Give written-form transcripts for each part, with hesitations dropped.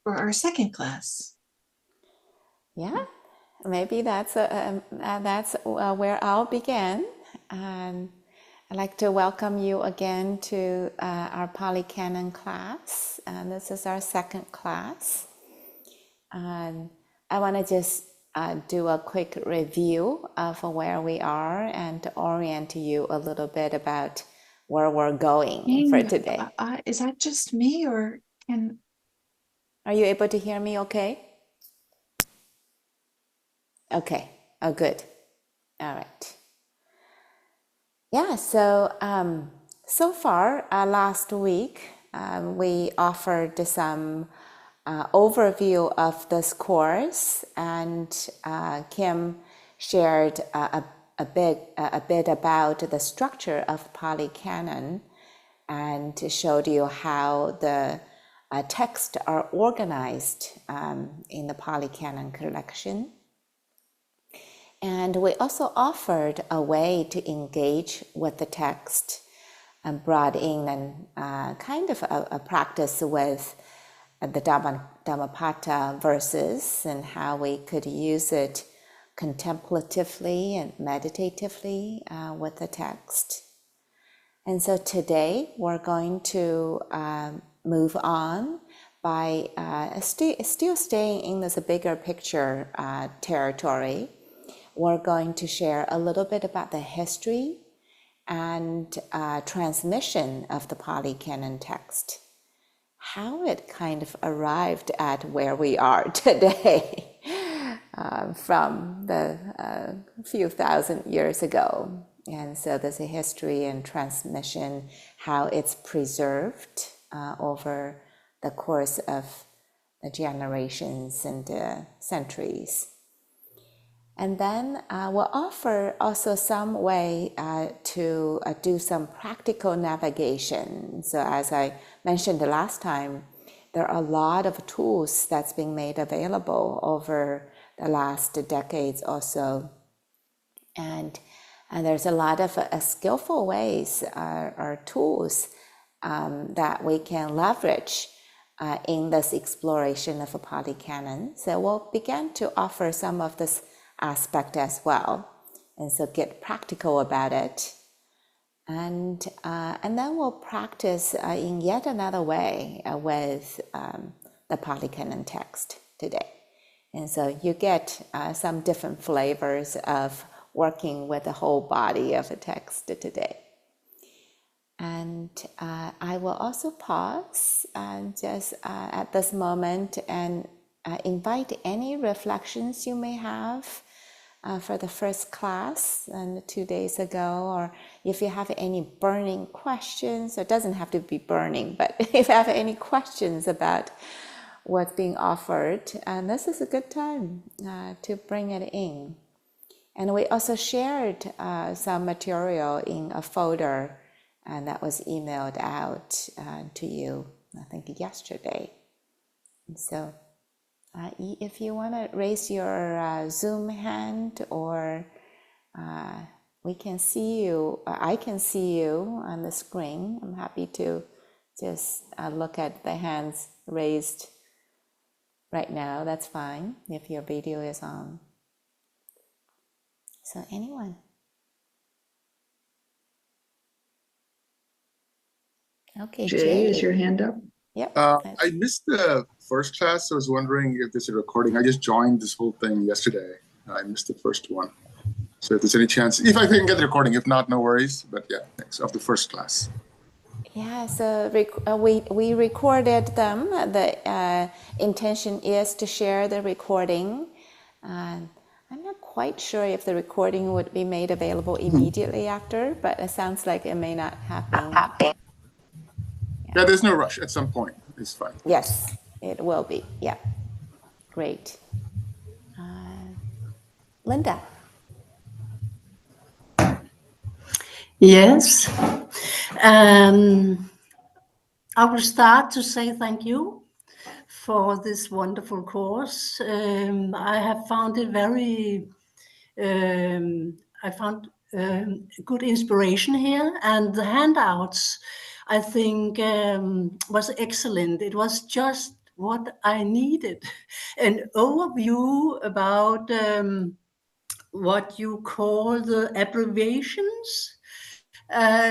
for our second class. Yeah, maybe that's where I'll begin. And I'd like to welcome you again to our Pali Canon class. And this is our second class. And I want to just do a quick review of where we are and to orient you a little bit about where we're going for Ying, today. is that just me, or can... Are you able to hear me okay? Okay, oh good. All right. Yeah, so far, last week, we offered some overview of this course, and Kim shared a bit about the structure of Pali Canon and showed you how the texts are organized in the Pali Canon collection. And we also offered a way to engage with the text and brought in kind of a practice with the Dhammapada verses and how we could use it contemplatively and meditatively with the text. And so today we're going to move on by still staying in this bigger picture territory. We're going to share a little bit about the history and transmission of the Pali Canon text, how it kind of arrived at where we are today from the few thousand years ago. And so there's a history and transmission, how it's preserved over the course of the generations and centuries. And then we'll offer also some way to do some practical navigation. So as I mentioned the last time, there are a lot of tools that's being made available over the last decades or so. And there's a lot of skillful ways or tools that we can leverage in this exploration of a Pali Canon. So we'll begin to offer some of this aspect as well, and so get practical about it, and then we'll practice in yet another way with the Pali Canon text today. And so you get some different flavors of working with the whole body of a text today. And I will also pause just at this moment and invite any reflections you may have for the first class and 2 days ago, or if you have any burning questions. It doesn't have to be burning, but if you have any questions about what's being offered, and this is a good time to bring it in. And we also shared some material in a folder and that was emailed out to you, I think yesterday. And so if you want to raise your Zoom hand, or we can see you, I can see you on the screen. I'm happy to just look at the hands raised right now. That's fine if your video is on. So anyone? Okay, Jay, is your hand up? Yep. I missed the first class. I was wondering if there's a recording. I just joined this whole thing yesterday. I missed the first one. So if there's any chance, if I can get the recording, if not, no worries. But yeah, thanks. Of the first class. Yeah, so we recorded them. The intention is to share the recording. I'm not quite sure if the recording would be made available immediately after, but it sounds like it may not happen. Yeah, there's no rush. At some point, it's fine. Yes, it will be. Yeah, great. Linda. Yes. I will start to say thank you for this wonderful course. I have found it very, I found good inspiration here, and the handouts, I think, was excellent. It was just what I needed, an overview about what you call the abbreviations.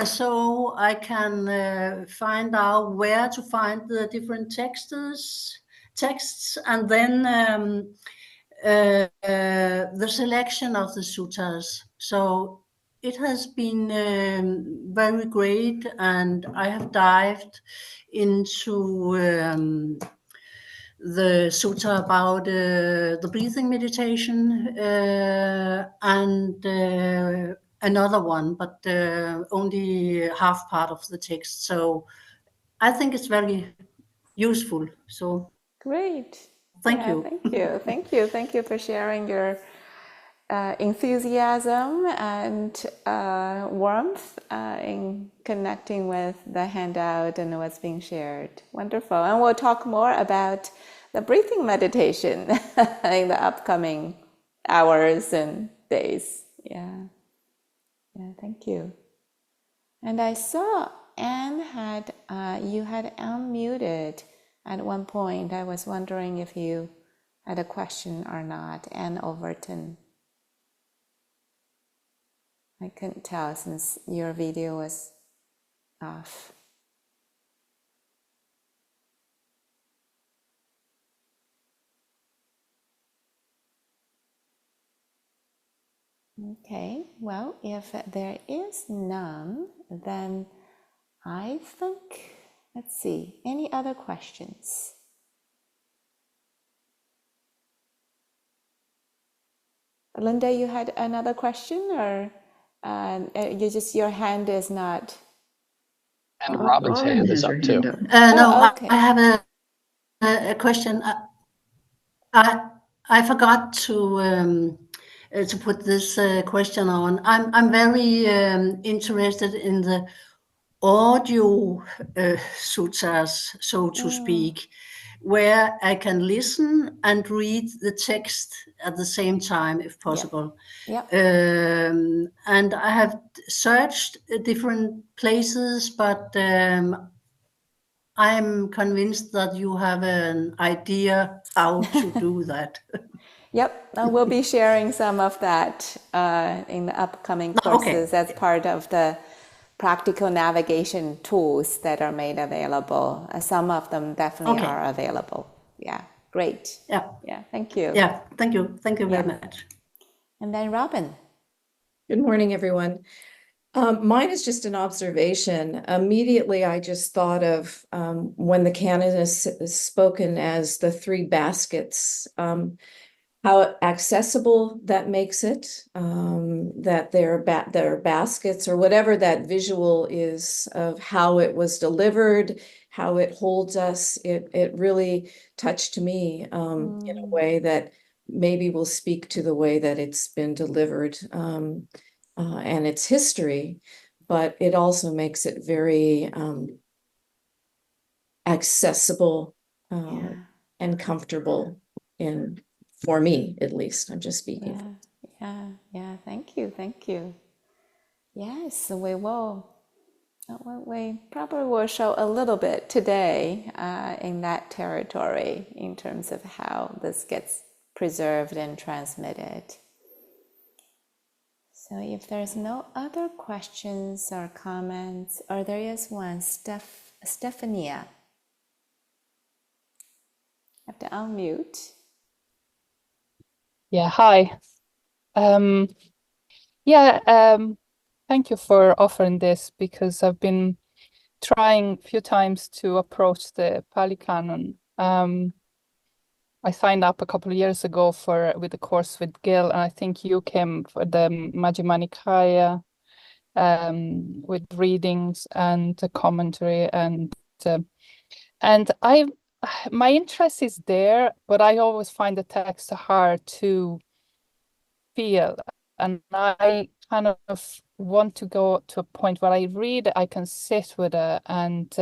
So I can find out where to find the different texts, and then the selection of the suttas. So it has been very great, and I have dived into the sutta about the breathing meditation and another one, but only half part of the text. So I think it's very useful. So Great. thank you. Thank you for sharing your enthusiasm and warmth in connecting with the handout and what's being shared. Wonderful. And we'll talk more about the breathing meditation in the upcoming hours and days. Yeah, thank you. And I saw Anne had, you had unmuted at one point. I was wondering if you had a question or not. Anne Overton. I couldn't tell since your video was off. Okay, well, if there is none, then I think, let's see, any other questions? Linda, you had another question, or your hand is not? And Robin's hand is up too. No, okay. I have a question. I forgot to put this question on. I'm very interested in the audio suttas, so to speak, where I can listen and read the text at the same time, if possible. Yep. And I have searched different places, but I'm convinced that you have an idea how to do that. Yep, we'll be sharing some of that in the upcoming courses as part of the practical navigation tools that are made available. Some of them definitely are available. Yeah, great. Yeah, thank you. Yeah, thank you. Thank you very much. And then Robin. Good morning, everyone. Mine is just an observation. Immediately, I just thought of when the canon is spoken as the three baskets, how accessible that makes it, that there are baskets or whatever that visual is of how it was delivered, how it holds us. It really touched me in a way that maybe will speak to the way that it's been delivered and its history, but it also makes it very accessible and comfortable for me, at least. I'm just speaking. Yeah. Thank you. Yes, we will. We probably will show a little bit today in that territory in terms of how this gets preserved and transmitted. So if there's no other questions or comments, or there is one, Stephania. Have to unmute. Yeah, hi. Thank you for offering this, because I've been trying a few times to approach the Pali Canon. I signed up a couple of years ago with the course with Gil, and I think you came for the Majjhima Nikaya with readings and the commentary, and my interest is there, but I always find the text hard to feel, and I kind of want to go to a point where I read it, I can sit with it and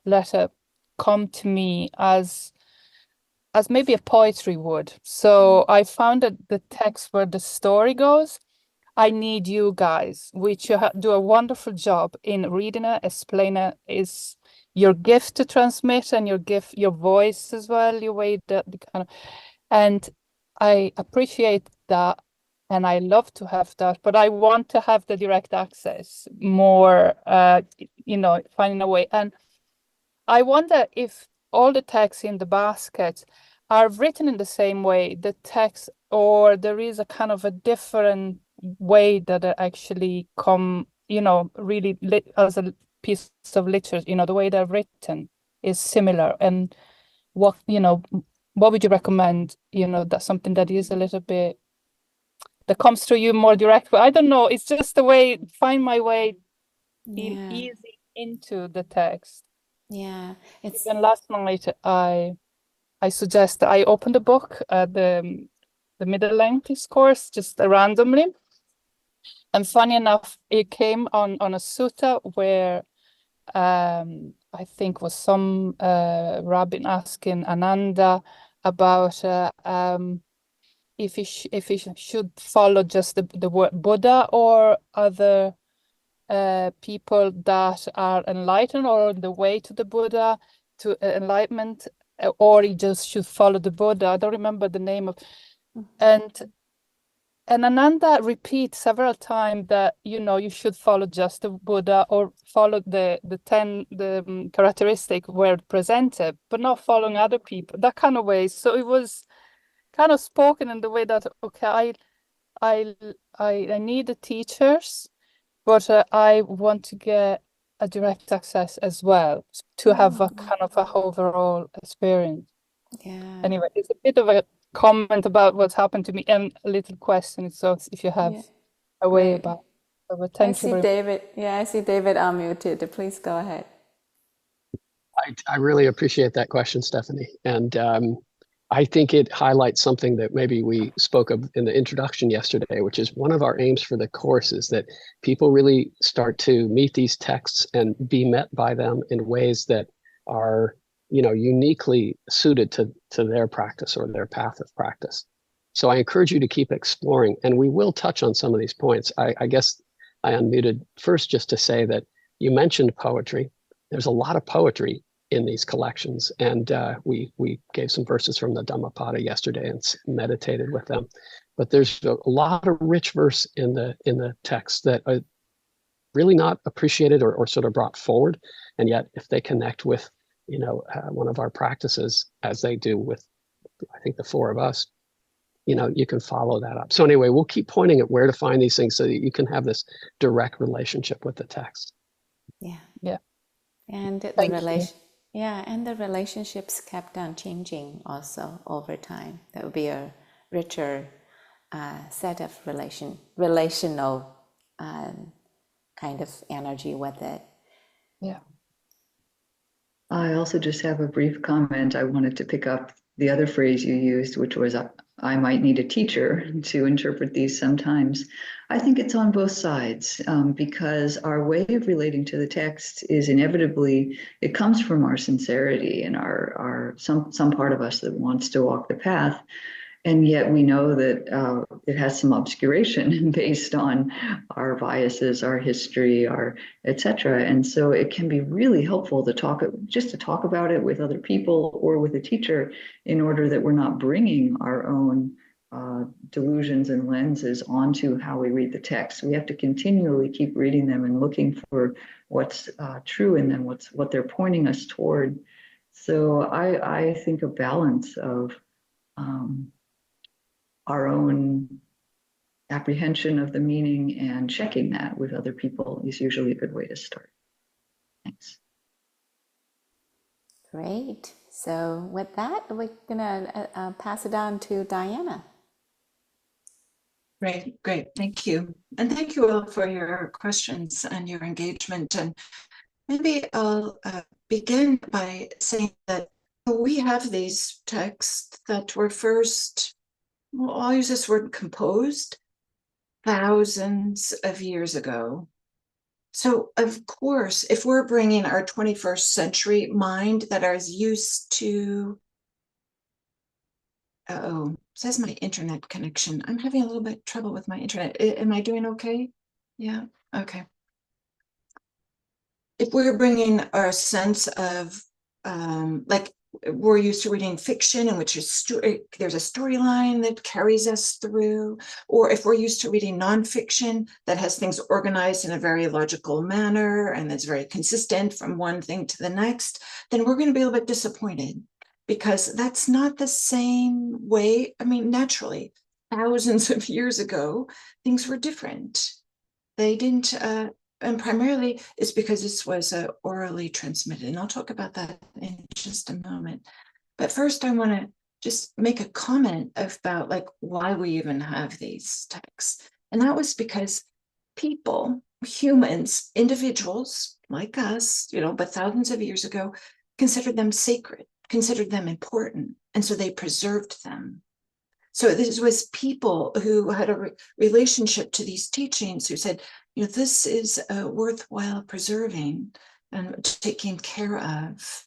let it come to me as maybe a poetry would. So I found that the text where the story goes, I need you guys, which you do a wonderful job in reading it, explaining it. Is your gift to transmit, and your gift, your voice as well, your way that the kind of, and I appreciate that, and I love to have that, but I want to have the direct access more, finding a way. And I wonder if all the texts in the basket are written in the same way, the text, or there is a kind of a different way that they actually come, really as a piece of literature, the way they're written is similar. And what would you recommend, that's something that is a little bit, that comes through you more direct? But I don't know, it's just the way, find my way easy into the text. Yeah, it's Even last night, I suggest I opened the book, the middle length discourse, just randomly. And funny enough, it came on a sutta where I think was some rabbin asking Ananda about if he should follow just the word Buddha or other people that are enlightened or on the way to the Buddha, to enlightenment, or he just should follow the Buddha. I don't remember the name of, and Ananda repeats several times that you should follow just the Buddha or follow the 10 characteristic were presented, but not following other people, that kind of way. So it was kind of spoken in the way that, okay, I need the teachers, but I want to get a direct access as well to have a kind of a overall experience. yeah. Anyway, it's a bit of a comment about what's happened to me and a little question. So if you have a way Great. about it. But thank you very David. Yeah, I see David unmuted. Please go ahead. I really appreciate that question, Stephanie. And I think it highlights something that maybe we spoke of in the introduction yesterday, which is one of our aims for the course is that people really start to meet these texts and be met by them in ways that are, uniquely suited to their practice or their path of practice. So I encourage you to keep exploring, and we will touch on some of these points. I guess I unmuted first just to say that you mentioned poetry. There's a lot of poetry in these collections, and we gave some verses from the Dhammapada yesterday and meditated with them. But there's a lot of rich verse in the text that are really not appreciated or sort of brought forward, and yet if they connect with one of our practices, as they do with I think the four of us, you can follow that up. So anyway, we'll keep pointing at where to find these things so that you can have this direct relationship with the text. Yeah. And the relation. Yeah, and the relationships kept on changing also over time. That would be a richer set of relational kind of energy with it. Yeah. I also just have a brief comment. I wanted to pick up the other phrase you used, which was, I might need a teacher to interpret these sometimes. I think it's on both sides because our way of relating to the text is inevitably, it comes from our sincerity and our some part of us that wants to walk the path. And yet we know that it has some obscuration based on our biases, our history, our et cetera. And so it can be really helpful to talk about it with other people or with a teacher in order that we're not bringing our own delusions and lenses onto how we read the text. We have to continually keep reading them and looking for what's true in them, what they're pointing us toward. So I think a balance of our own apprehension of the meaning and checking that with other people is usually a good way to start. Thanks. Great. So with that, we're gonna pass it on to Diana. Great. Thank you. And thank you all for your questions and your engagement. And maybe I'll begin by saying that we have these texts that were first, well, I'll use this word, composed thousands of years ago. So of course, if we're bringing our 21st century mind that is used to says my internet connection. I'm having a little bit trouble with my internet. Am I doing okay? Yeah, okay. If we're bringing our sense of, like, we're used to reading fiction in which there's a storyline that carries us through, or if we're used to reading nonfiction that has things organized in a very logical manner and that's very consistent from one thing to the next, then we're going to be a little bit disappointed, because that's not the same way. I mean, naturally, thousands of years ago, things were different. They didn't, and primarily it's because this was orally transmitted. And I'll talk about that in just a moment. But first, I want to just make a comment about like why we even have these texts. And that was because people, humans, individuals like us, but thousands of years ago, considered them sacred, considered them important. And so they preserved them. So this was people who had a relationship to these teachings, who said, this is worthwhile preserving and taking care of.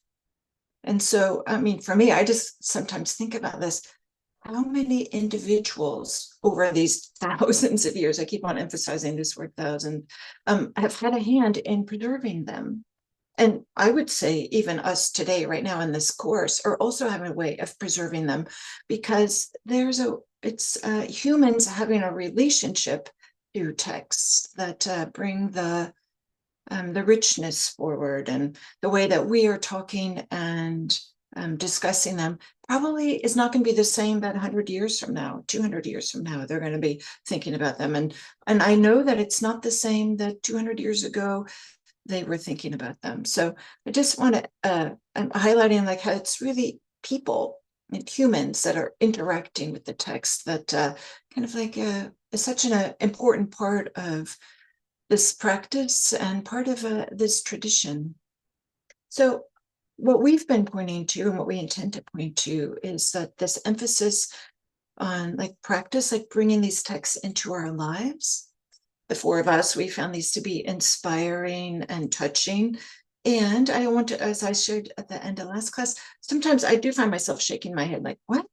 And so, I mean, for me, I just sometimes think about this. How many individuals over these thousands of years, I keep on emphasizing this word thousand, have had a hand in preserving them? And I would say even us today, right now in this course, are also having a way of preserving them, because it's humans having a relationship to texts that bring the richness forward, and the way that we are talking and discussing them probably is not going to be the same that 100 years from now, 200 years from now. They're going to be thinking about them. And I know that it's not the same that 200 years ago they were thinking about them. So I just want to, I'm highlighting like how it's really people and humans that are interacting with the text that kind of like is such an important part of this practice and part of this tradition. So what we've been pointing to, and what we intend to point to, is that this emphasis on like practice, like bringing these texts into our lives. The four of us, we found these to be inspiring and touching. And I want to, as I shared at the end of last class, sometimes I do find myself shaking my head like, what?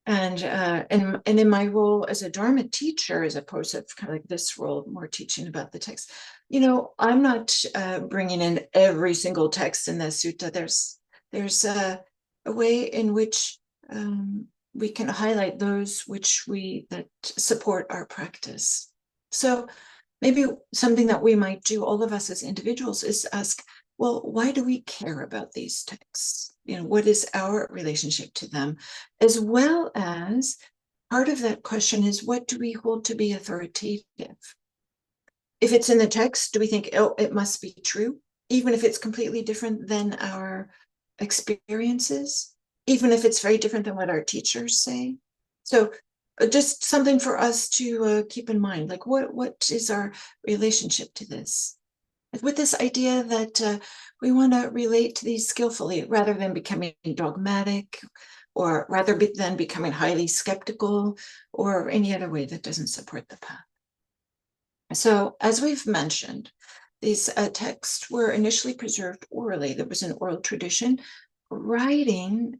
And in my role as a Dharma teacher, as opposed to kind of like this role, more teaching about the text, I'm not bringing in every single text in the sutta. There's a way in which we can highlight those that support our practice. So maybe something that we might do, all of us as individuals, is ask, well, why do we care about these texts? What is our relationship to them? As well as part of that question is, what do we hold to be authoritative? If it's in the text, do we think, oh, it must be true, even if it's completely different than our experiences, even if it's very different than what our teachers say? So just something for us to keep in mind, like what is our relationship to this? With this idea that we want to relate to these skillfully, rather than becoming dogmatic, or rather than becoming highly skeptical, or any other way that doesn't support the path. So as we've mentioned, these texts were initially preserved orally. There was an oral tradition. Writing,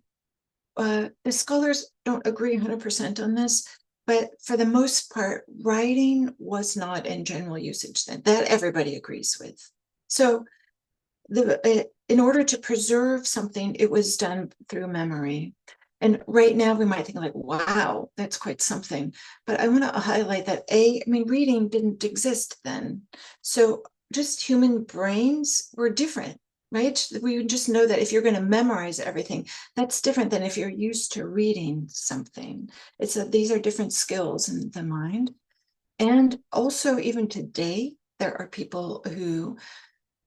the scholars don't agree 100% on this, but for the most part, writing was not in general usage then. That everybody agrees with. So in order to preserve something, it was done through memory. And right now we might think like, wow, that's quite something. But I want to highlight that reading didn't exist then. So just human brains were different. Right? We just know that if you're going to memorize everything, that's different than if you're used to reading something. These are different skills in the mind. And also, even today, there are people who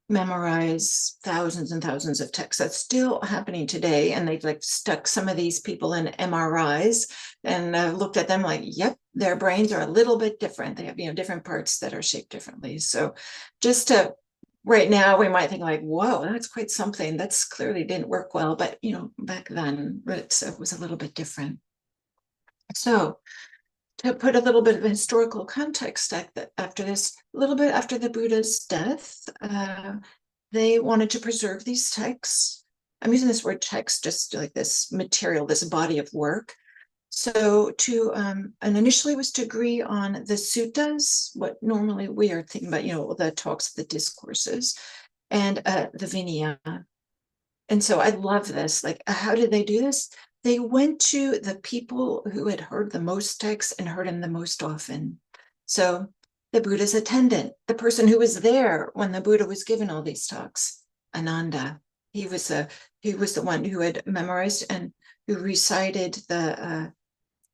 memorize thousands and thousands of texts. That's still happening today. And they've like stuck some of these people in MRIs and looked at them like, yep, their brains are a little bit different. They have, different parts that are shaped differently. So just to right now, we might think like, whoa, that's quite something. That's clearly didn't work well. But, back then it was a little bit different. So to put a little bit of historical context after this, a little bit after the Buddha's death, they wanted to preserve these texts. I'm using this word text just like this material, this body of work. So and initially was to agree on the suttas, what normally we are thinking about, the talks, the discourses, and the Vinaya. And so I love this. Like, how did they do this? They went to the people who had heard the most texts and heard him the most often. So the Buddha's attendant, the person who was there when the Buddha was given all these talks, Ananda. He was the one who had memorized and who recited the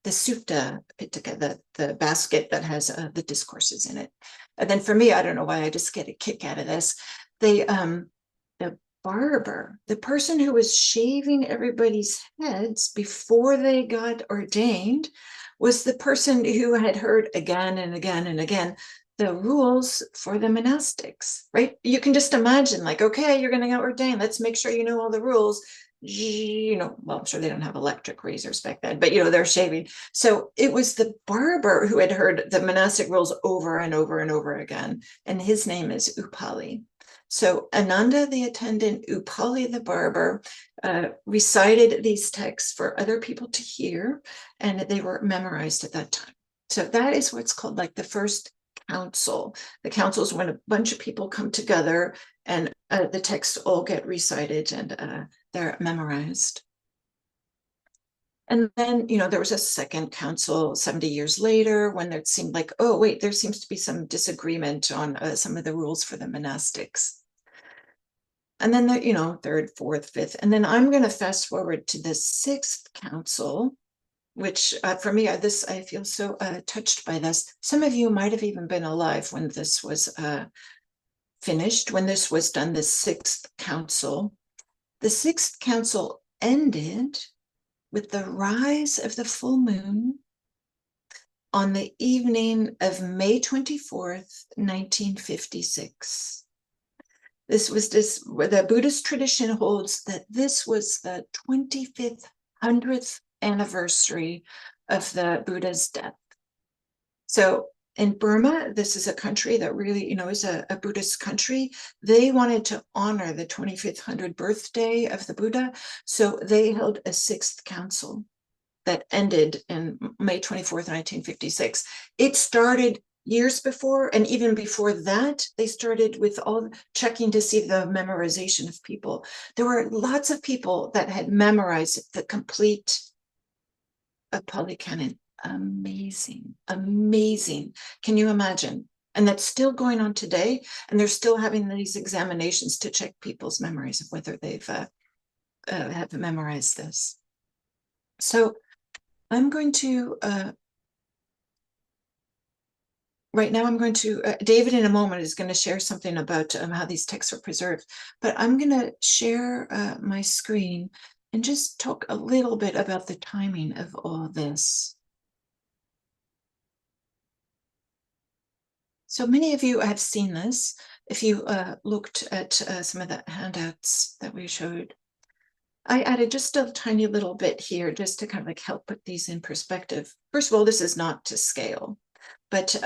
sutta pitaka, the basket that has the discourses in it. And then for me, I don't know why, I just get a kick out of this. The barber, the person who was shaving everybody's heads before they got ordained, was the person who had heard again and again and again the rules for the monastics, right? You can just imagine, like, okay, you're going to get ordained. Let's make sure you know all the rules. Well, I'm sure they don't have electric razors back then, but they're shaving. So it was the barber who had heard the monastic rules over and over and over again. And his name is Upali. So Ananda, the attendant, Upali, the barber, recited these texts for other people to hear, and they were memorized at that time. So that is what's called like the first council. The council is when a bunch of people come together and the texts all get recited and they're memorized. And then, there was a second council 70 years later when it seemed like, oh, wait, there seems to be some disagreement on some of the rules for the monastics. And then the, third, fourth, fifth, and then I'm going to fast forward to the sixth council, which for me, I feel so touched by this. Some of you might have even been alive when this was finished, when this was done, the sixth council. The sixth council ended with the rise of the full moon on the evening of May 24th, 1956. The Buddhist tradition holds that this was the 25th, 100th anniversary of the Buddha's death. So in Burma, this is a country that really, is a Buddhist country. They wanted to honor the 25th, 100th birthday of the Buddha. So they held a sixth council that ended in May 24th, 1956. It started years before, and even before that, they started with all checking to see the memorization of people. There were lots of people that had memorized the complete Pali Canon. Amazing, amazing. Can you imagine? And that's still going on today, and they're still having these examinations to check people's memories of whether they've have memorized this. So I'm going to right now, I'm going to, David in a moment is going to share something about how these texts are preserved, but I'm going to share my screen and just talk a little bit about the timing of all this. So many of you have seen this if you looked at some of the handouts that we showed. I added just a tiny little bit here just to kind of like help put these in perspective. First of all, this is not to scale. But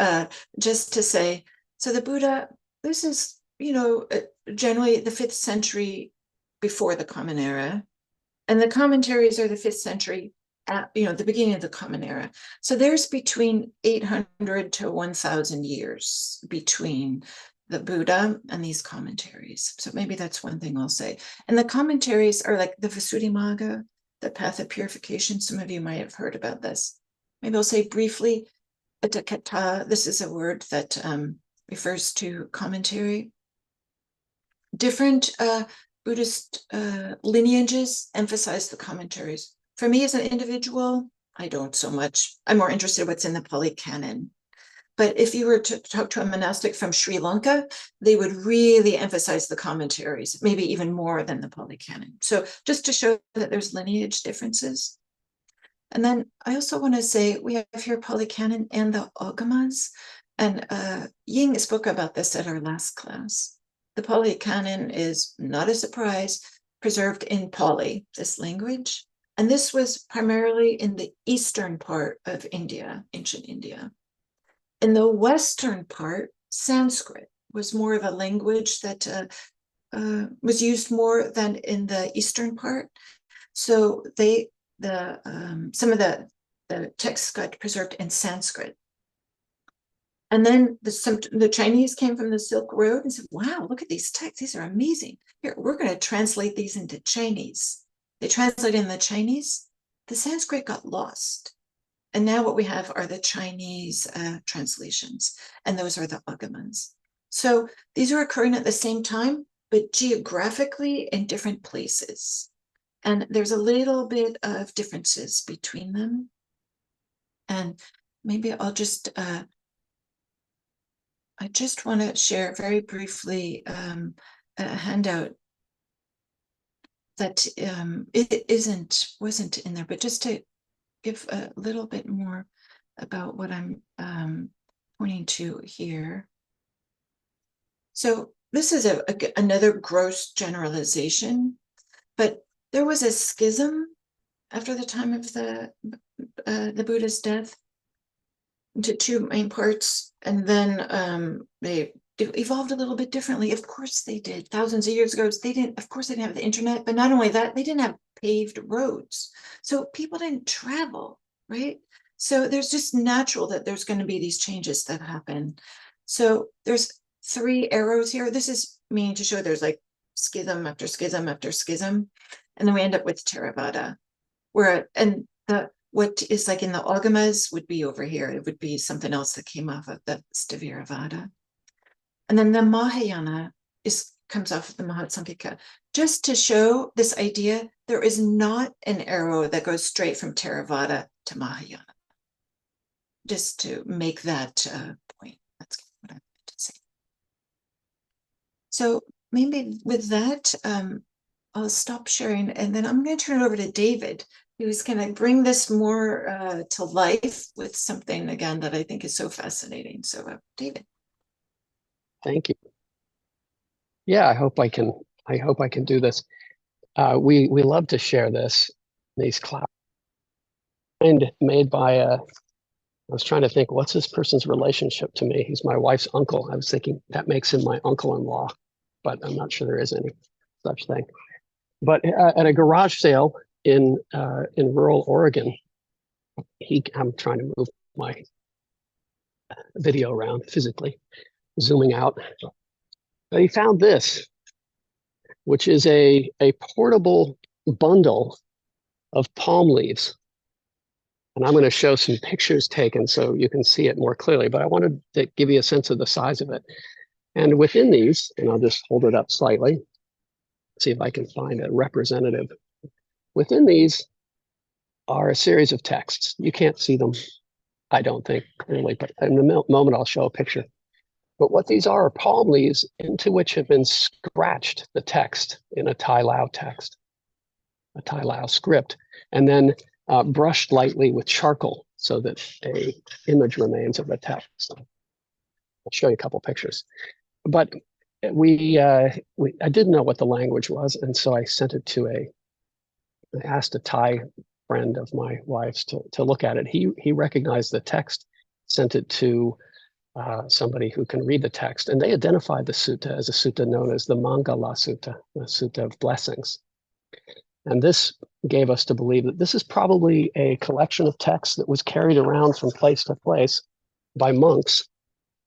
just to say, so the Buddha, this is, generally the 5th century before the Common Era. And the commentaries are the 5th century at, the beginning of the Common Era. So there's between 800 to 1,000 years between the Buddha and these commentaries. So maybe that's one thing I'll say. And the commentaries are like the Visuddhimagga, the Path of Purification. Some of you might have heard about this. Maybe I'll say briefly, tipitaka, this is a word that refers to commentary. Different Buddhist lineages emphasize the commentaries. For me as an individual, I don't so much. I'm more interested in what's in the Pali Canon. But if you were to talk to a monastic from Sri Lanka, they would really emphasize the commentaries, maybe even more than the Pali Canon. So just to show that there's lineage differences. And then I also want to say we have here Pali Canon and the Agamas, and Ying spoke about this at our last class. The Pali Canon is not a surprise, preserved in Pali, this language, and this was primarily in the eastern part of India, ancient India. In the western part, Sanskrit was more of a language that was used more than in the eastern part. So some of the the texts got preserved in Sanskrit. And then the Chinese came from the Silk Road and said, wow, look at these texts. These are amazing. Here, we're going to translate these into Chinese. They translated in the Chinese. The Sanskrit got lost. And now what we have are the Chinese translations. And those are the Agamans. So these are occurring at the same time, but geographically in different places. And there's a little bit of differences between them. And maybe I just want to share very briefly a handout that it wasn't in there, but just to give a little bit more about what I'm pointing to here. So this is another gross generalization, but there was a schism after the time of the Buddha's death into two main parts, and then they evolved a little bit differently. Of course they did. Thousands of years ago, they didn't have the internet, but not only that, they didn't have paved roads. So people didn't travel, right? So there's just natural that there's going to be these changes that happen. So there's 3 arrows here. This is meaning to show there's like schism after schism after schism. And then we end up with Theravada, what is like in the Agamas would be over here. It would be something else that came off of the Sthaviravada. And then the Mahayana comes off of the Mahatsankika. Just to show this idea, there is not an arrow that goes straight from Theravada to Mahayana. Just to make that point. That's what I meant to say. So maybe with that, I'll stop sharing, and then I'm going to turn it over to David, who's going to bring this more to life with something, again, that I think is so fascinating. So, David. Thank you. Yeah, I hope I can do this. We love to share these clouds. And made by I was trying to think, what's this person's relationship to me? He's my wife's uncle. I was thinking that makes him my uncle-in-law, but I'm not sure there is any such thing. But at a garage sale in rural Oregon, I'm trying to move my video around physically, zooming out. But he found this, which is a portable bundle of palm leaves. And I'm going to show some pictures taken so you can see it more clearly, but I wanted to give you a sense of the size of it. And within these, and I'll just hold it up slightly, see if I can find a representative. Within these are a series of texts. You can't see them, I don't think, clearly, but in a moment I'll show a picture. But what these are palm leaves into which have been scratched the text in a Thai Lao text, a Thai Lao script, and then brushed lightly with charcoal so that an image remains of the text. I'll show you a couple pictures. But I didn't know what the language was, and so I sent it I asked a Thai friend of my wife's to look at it. He recognized the text, sent it to somebody who can read the text, and they identified the sutta as a sutta known as the Mangala Sutta, the Sutta of Blessings. And this gave us to believe that this is probably a collection of texts that was carried around from place to place by monks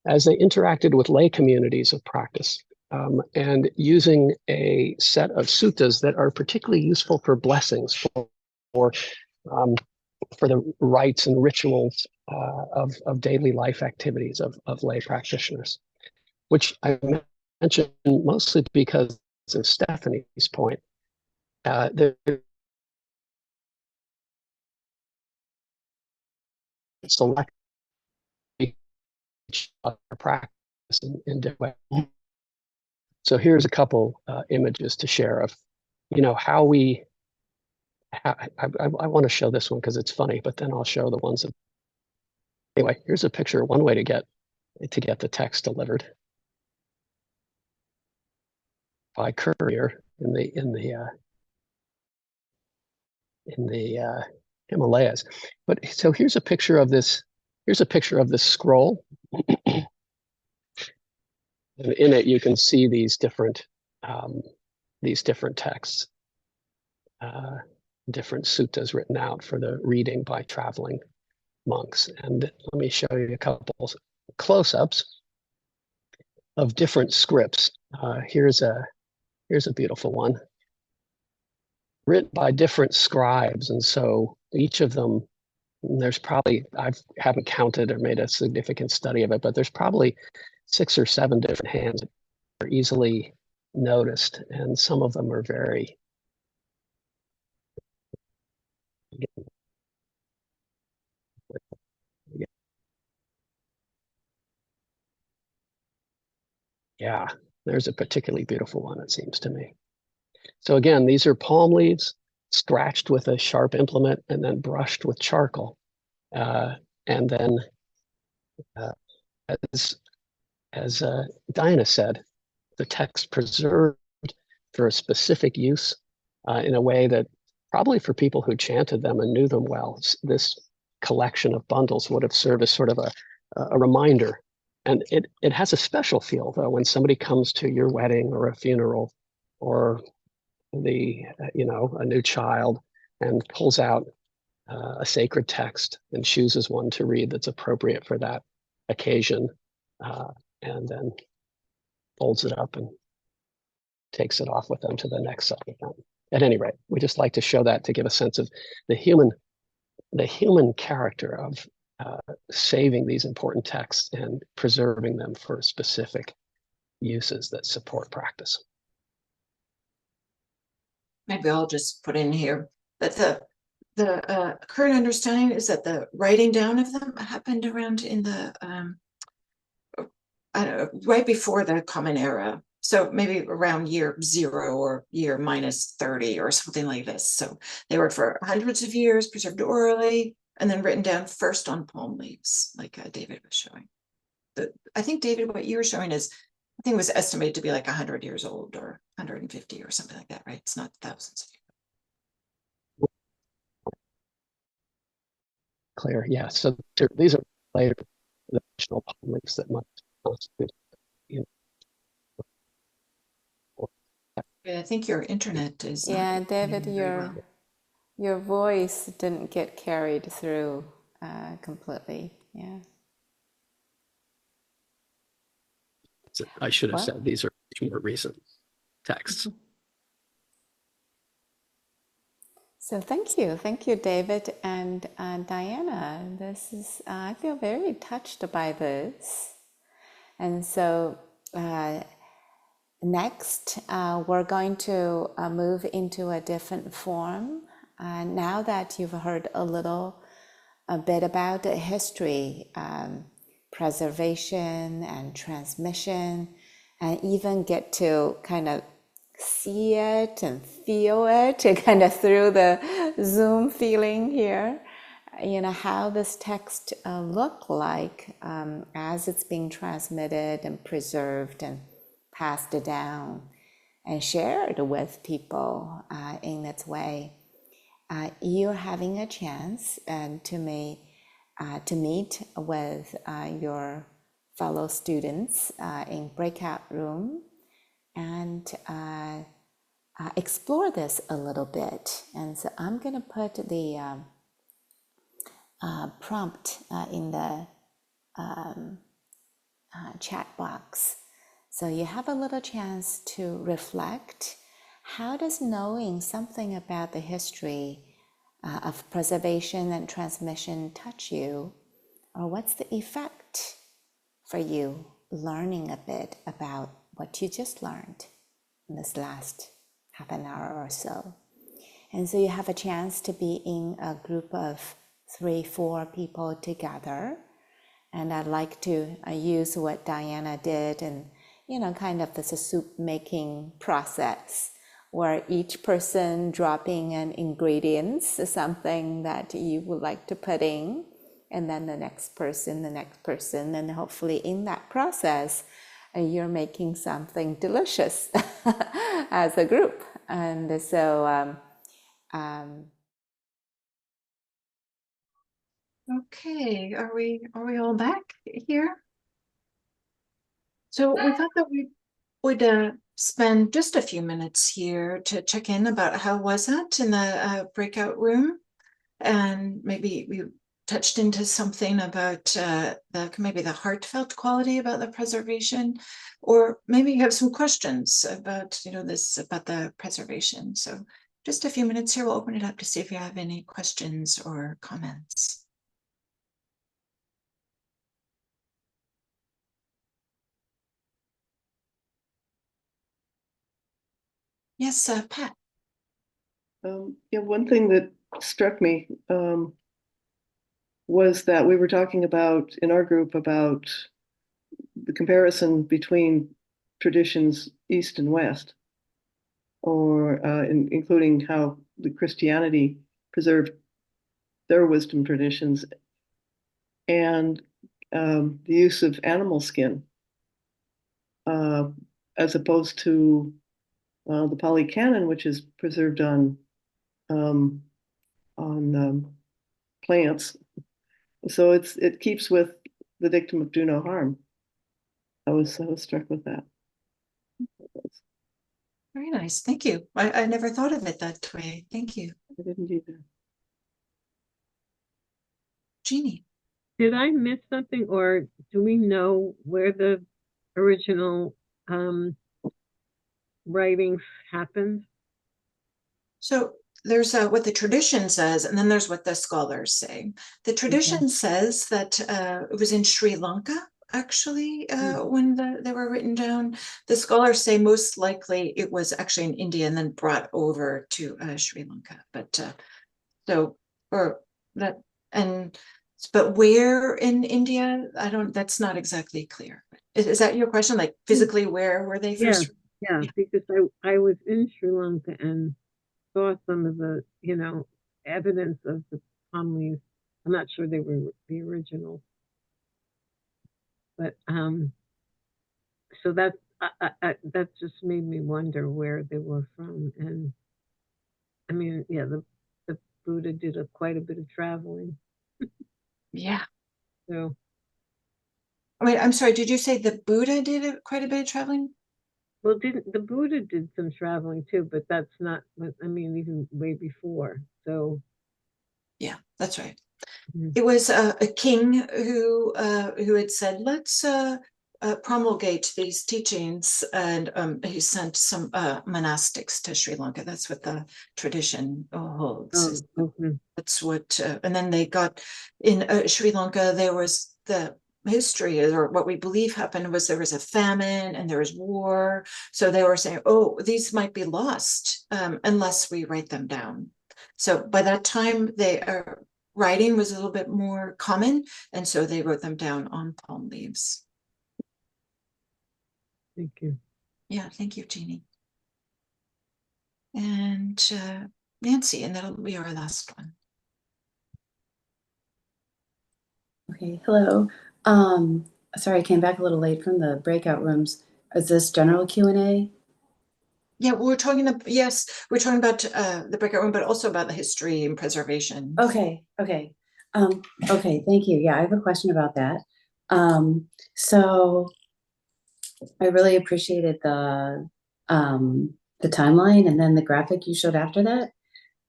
as they interacted with lay communities of practice, and using a set of suttas that are particularly useful for blessings, for the rites and rituals of daily life activities of lay practitioners, which I mentioned mostly because of Stephanie's point. Select practice in different ways. So here's a couple images to share of, how we. I want to show this one because it's funny, but then I'll show the ones that. Anyway, here's a picture. One way to get the text delivered by courier in the Himalayas. But so here's a picture of this. Here's a picture of this scroll. And in it, you can see these different texts. different suttas written out for the reading by traveling monks. And let me show you a couple close-ups of different scripts. Here's a beautiful one written by different scribes, and so each of them, there's probably, I haven't counted or made a significant study of it, but there's probably 6 or 7 different hands that are easily noticed, and some of them are very yeah, there's a particularly beautiful one, it seems to me. So again, these are palm leaves scratched with a sharp implement and then brushed with charcoal. And then, as Diana said, the text preserved for a specific use in a way that probably for people who chanted them and knew them well, this collection of bundles would have served as sort of a reminder. And it has a special feel, though, when somebody comes to your wedding or a funeral or a new child and pulls out a sacred text and chooses one to read that's appropriate for that occasion, and then folds it up and takes it off with them to the next supper. At any rate, we just like to show that to give a sense of the human character of saving these important texts and preserving them for specific uses that support practice. Maybe I'll just put in here that the current understanding is that the writing down of them happened around in the right before the Common Era. So maybe around year 0 or year -30 or something like this. So they were for hundreds of years, preserved orally, and then written down first on palm leaves, like David was showing. I think, David, what you were showing is, I think it was estimated to be like 100 years old or 150 or something like that, right? It's not thousands of years. Clear, yeah. So these are later the original palm leaves that must constitute. I think your internet is. Yeah, David, your voice didn't get carried through completely. Yeah. I should have said these are more recent texts. So thank you, David and Diana. This is I feel very touched by this, and so next we're going to move into a different form. Now that you've heard a bit about the history, preservation and transmission, and even get to kind of see it and feel it and kind of through the Zoom feeling here, how this text look like as it's being transmitted and preserved and passed down and shared with people in its way. You're having a chance to meet with your fellow students in breakout room and explore this a little bit. And so I'm going to put the prompt in the chat box. So you have a little chance to reflect. How does knowing something about the history of preservation and transmission touch you? Or what's the effect for you learning a bit about what you just learned in this last half an hour or so? And so you have a chance to be in a group of 3-4 people together. And I'd like to use what Diana did and kind of this soup making process where each person dropping an ingredients, something that you would like to put in, and then the next person, and hopefully in that process, you're making something delicious as a group. And so, Okay, are we all back here? So we thought that we would spend just a few minutes here to check in about how was it in the breakout room, and maybe we touched into something about maybe the heartfelt quality about the preservation, or maybe you have some questions about about the preservation. So just a few minutes here, we'll open it up to see if you have any questions or comments. Yes, Pat. Yeah, one thing that struck me was that we were talking about in our group about the comparison between traditions East and West, or including how the Christianity preserved their wisdom traditions, and the use of animal skin as opposed to the Pali Canon, which is preserved on plants. So it keeps with the dictum of do no harm. I was struck with that. Very nice. Thank you. I never thought of it that way. Thank you. I didn't either. Jeannie. Did I miss something, or do we know where the original writings happened? So there's what the tradition says, and then there's what the scholars say. The tradition says that it was in Sri Lanka, actually, when they were written down. The scholars say most likely it was actually in India and then brought over to Sri Lanka. But but where in India? That's not exactly clear. Is that your question? Like physically, where were they first? Yeah, because I was in Sri Lanka and saw some of the, evidence of the homilies. I'm not sure they were the original, but so that just made me wonder where they were from. And I mean, yeah, the Buddha did quite a bit of traveling. Yeah. So. Wait, I'm sorry. Did you say the Buddha did quite a bit of traveling? Well, the Buddha did some traveling too, but that's not. I mean, even way before. So. Yeah, that's right. It was a king who had said, let's promulgate these teachings, and he sent some monastics to Sri Lanka. That's what the tradition holds. That's what, and then they got in Sri Lanka. There was the history, or what we believe happened was there was a famine and there was war. So they were saying, oh, these might be lost unless we write them down. So by that time, writing was a little bit more common, and so they wrote them down on palm leaves. Thank you. Yeah, thank you, Jeannie. And Nancy, and that'll be our last one. Okay, hello. Sorry, I came back a little late from the breakout rooms. Is this general Q&A? Yeah, we're talking about, we're talking about the breakout room, but also about the history and preservation. Okay. Okay, thank you. Yeah, I have a question about that. So I really appreciated the timeline and then the graphic you showed after that.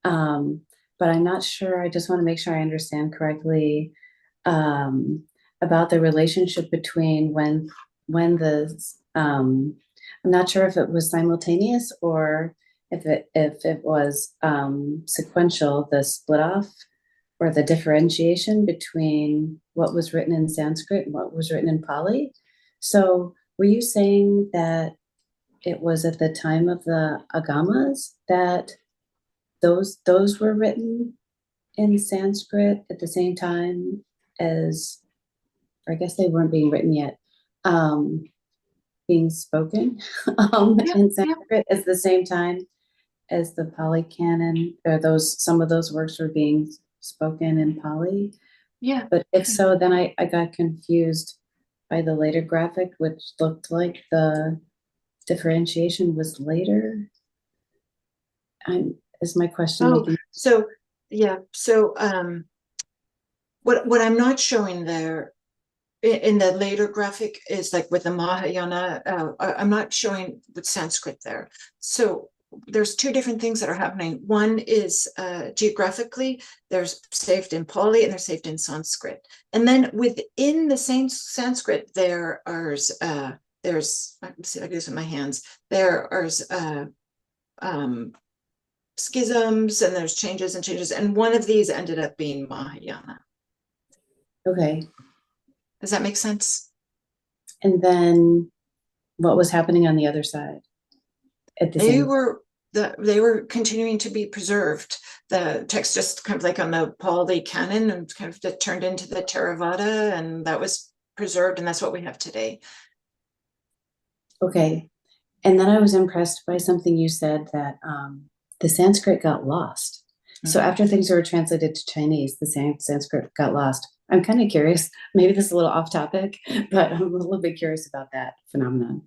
But I'm not sure, I just want to make sure I understand correctly about the relationship between when I'm not sure if it was simultaneous or if it was sequential, the split off or the differentiation between what was written in Sanskrit and what was written in Pali. So were you saying that it was at the time of the Agamas that those were written in Sanskrit at the same time as, or I guess they weren't being written yet, being spoken in Sanskrit at the same time as the Pali Canon, or some of those works were being spoken in Pali? Yeah. But if so, then I got confused by the later graphic, which looked like the differentiation was later. Is my question making sense? So yeah, so what I'm not showing there in the later graphic is like with the Mahayana. I'm not showing with Sanskrit there. So there's two different things that are happening. One is geographically, there's saved in Pali and they're saved in Sanskrit. And then within the same Sanskrit, there's, I can see, I do this with my hands, there are schisms and there's changes and changes. And one of these ended up being Mahayana. Okay. Does that make sense? And then what was happening on the other side? At the They were continuing to be preserved. The text just kind of like on the Pali Canon and kind of turned into the Theravada, and that was preserved, and that's what we have today. Okay. And then I was impressed by something you said, that the Sanskrit got lost. So after things were translated to Chinese, the Sanskrit got lost. I'm kind of curious, maybe this is a little off topic, but I'm a little bit curious about that phenomenon.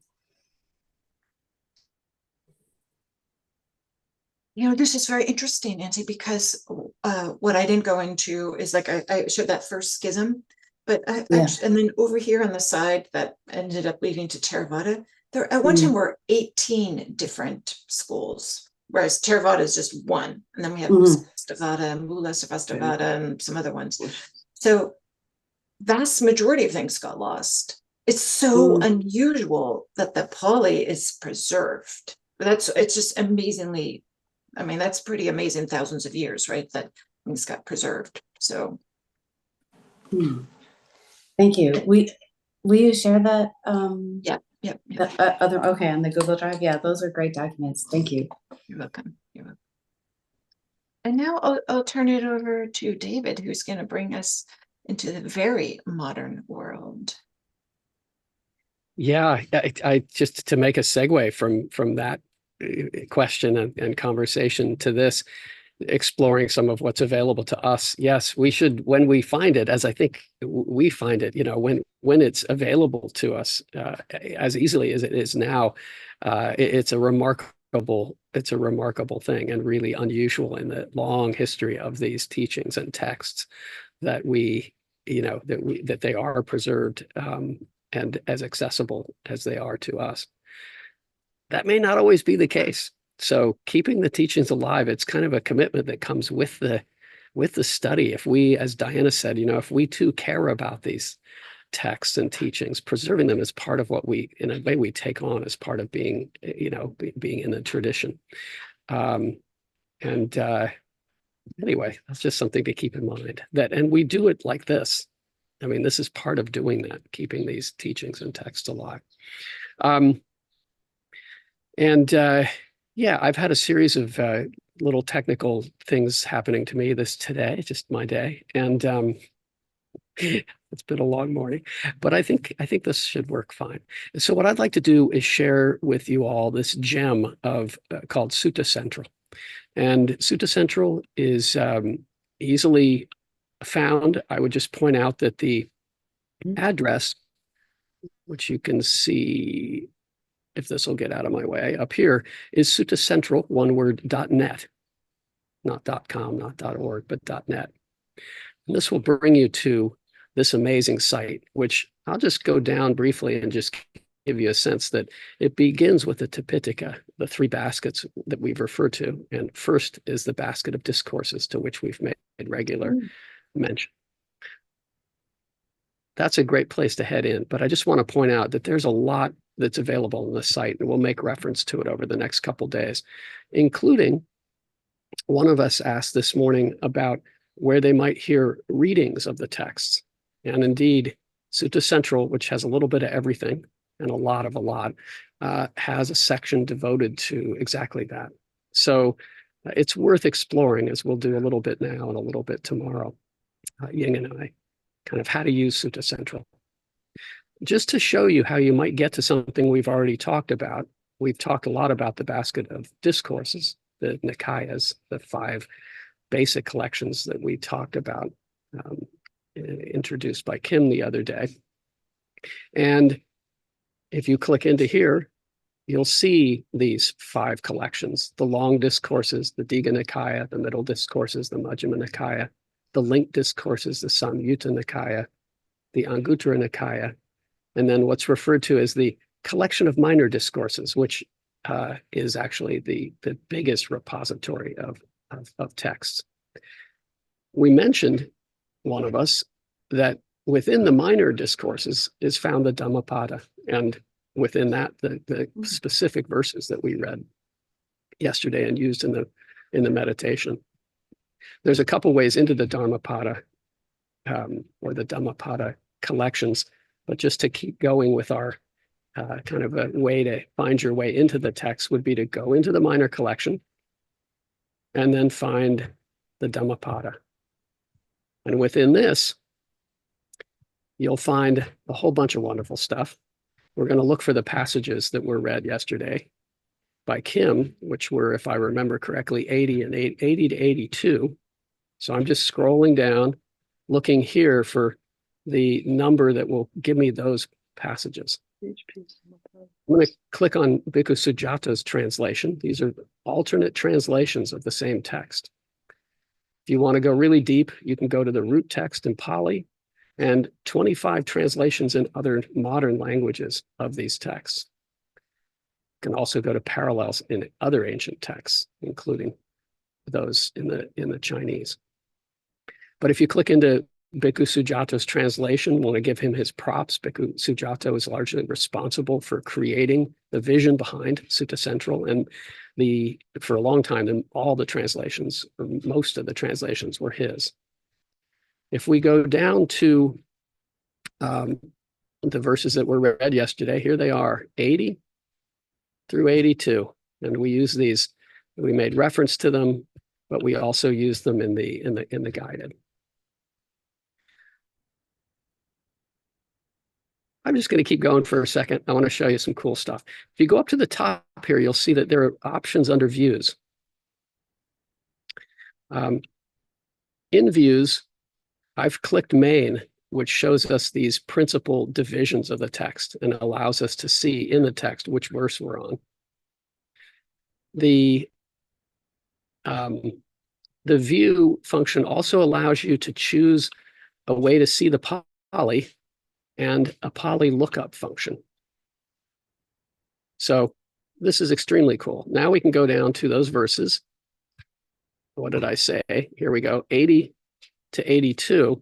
You know, this is very interesting, Nancy, because what I didn't go into is like I showed that first schism, but actually, and then over here on the side that ended up leading to Theravada, there at one time were 18 different schools, whereas Theravada is just one, and then we have Savastivada, Mula Savastivada, and some other ones. So vast majority of things got lost. It's so unusual that the Pali is preserved. It's just amazingly. I mean, that's pretty amazing, thousands of years, right? That things got preserved. So thank you. Will you share that? Yeah. The other, okay, on the Google Drive. Yeah, those are great documents. Thank you. You're welcome. You're welcome. And now I'll turn it over to David, who's going to bring us into the very modern world. Yeah, I just to make a segue from that question and conversation to this, exploring some of what's available to us. Yes, we should, when we find it, as I think we find it, you know, when it's available to us as easily as it is now, it's a remarkable thing, and really unusual in the long history of these teachings and texts that we, you know, that they are preserved and as accessible as they are to us. That may not always be the case. So keeping the teachings alive, it's kind of a commitment that comes with the study. If we, as Diana said, you know, if we too care about these texts and teachings, preserving them is part of what we, in a way, we take on as part of being, you know, being in the tradition. Anyway, that's just something to keep in mind. And we do it like this. I mean, this is part of doing that, keeping these teachings and texts alive. Yeah, I've had a series of little technical things happening to me today, just my day. And it's been a long morning, but I think this should work fine. So what I'd like to do is share with you all this gem of called Sutta Central. And Sutta Central is easily found. I would just point out that the address, which you can see, if this will get out of my way, up here, is Sutta Central, one word, .net, not .com, not .org, but .net. And this will bring you to this amazing site, which I'll just go down briefly and just give you a sense that it begins with the tipitaka, the three baskets that we've referred to. And first is the basket of discourses, to which we've made regular mention. That's a great place to head in, but I just want to point out that there's a lot that's available on the site, and we'll make reference to it over the next couple of days, including one of us asked this morning about where they might hear readings of the texts. And indeed, Sutta Central, which has a little bit of everything and a lot, has a section devoted to exactly that. So it's worth exploring, as we'll do a little bit now and a little bit tomorrow, Ying and I, kind of how to use Sutta Central. Just to show you how you might get to something we've already talked about, we've talked a lot about the basket of discourses, the Nikayas, the 5 basic collections that we talked about, introduced by Kim the other day. And if you click into here, you'll see these 5 collections: the long discourses, the Digha Nikaya, the middle discourses, the Majjhima Nikaya, the linked discourses, the Samyutta Nikaya, the Anguttara Nikaya, and then what's referred to as the collection of minor discourses, which is actually the biggest repository of texts. We mentioned, one of us, that within the minor discourses is found the Dhammapada, and within that, the specific verses that we read yesterday and used in the meditation. There's a couple ways into the Dharmapada or the Dhammapada collections, but just to keep going with our kind of a way to find your way into the text would be to go into the minor collection and then find the Dhammapada. And within this, you'll find a whole bunch of wonderful stuff. We're going to look for the passages that were read yesterday by Kim, which were, if I remember correctly, 80 to 82. So I'm just scrolling down, looking here for the number that will give me those passages. I'm going to click on Bhikkhu Sujata's translation. These are alternate translations of the same text. If you want to go really deep, you can go to the root text in Pali and 25 translations in other modern languages of these texts. You can also go to parallels in other ancient texts, including those in the Chinese. But if you click into Bhikkhu Sujata's translation, want to give him his props. Bhikkhu Sujata was largely responsible for creating the vision behind Sutta Central, and for a long time, all the translations, or most of the translations, were his. If we go down to the verses that were read yesterday, here they are, 80 through 82, and we use these. We made reference to them, but we also use them in the guided. I'm just going to keep going for a second. I want to show you some cool stuff. If you go up to the top here, you'll see that there are options under views. In views, I've clicked main, which shows us these principal divisions of the text and allows us to see in the text which verse we're on. The view function also allows you to choose a way to see the Pali and a Pali lookup function. So this is extremely cool. Now we can go down to those verses. What did I say? Here we go, 80 to 82.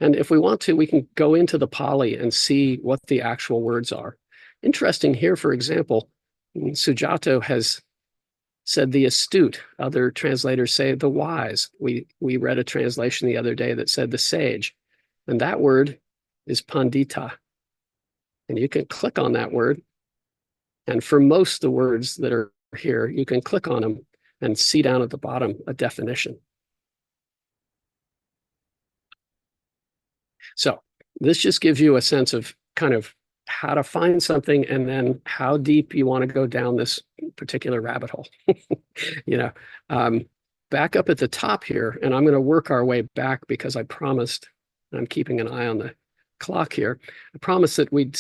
And if we want to, we can go into the Pali and see what the actual words are. Interesting here, for example, Sujato has said the astute. Other translators say the wise. We read a translation the other day that said the sage. And that word is pandita. And you can click on that word. And for most of the words that are here, you can click on them and see down at the bottom a definition. So this just gives you a sense of kind of how to find something and then how deep you want to go down this particular rabbit hole. Back up at the top here, and I'm going to work our way back because I promised, I'm keeping an eye on the clock here. I promised that we'd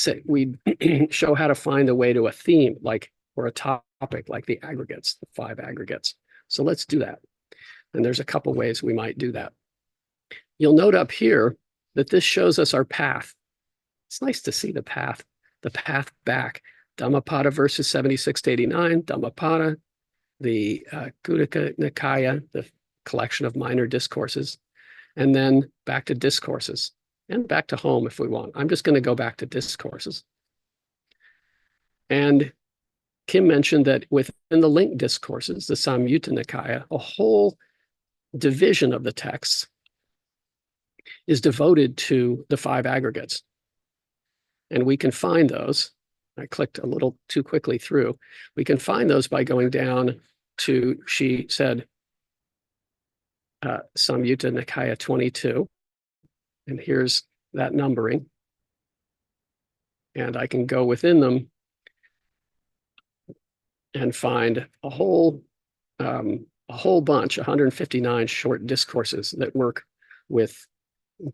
show how to find a way to a theme, or a topic, like the aggregates, the 5 aggregates. So let's do that. And there's a couple ways we might do that. You'll note up here that this shows us our path. It's nice to see the path back. Dhammapada verses 76 to 89, Dhammapada, the Guttaka Nikaya, the collection of minor discourses, and then back to discourses, and back to home if we want. I'm just going to go back to discourses. And Kim mentioned that within the linked discourses, the Samyutta Nikaya, a whole division of the texts is devoted to the 5 aggregates. And we can find those. I clicked a little too quickly through. We can find those by going down to, she said, Samyutta Nikaya 22. And here's that numbering. And I can go within them and find a whole bunch, 159 short discourses that work with,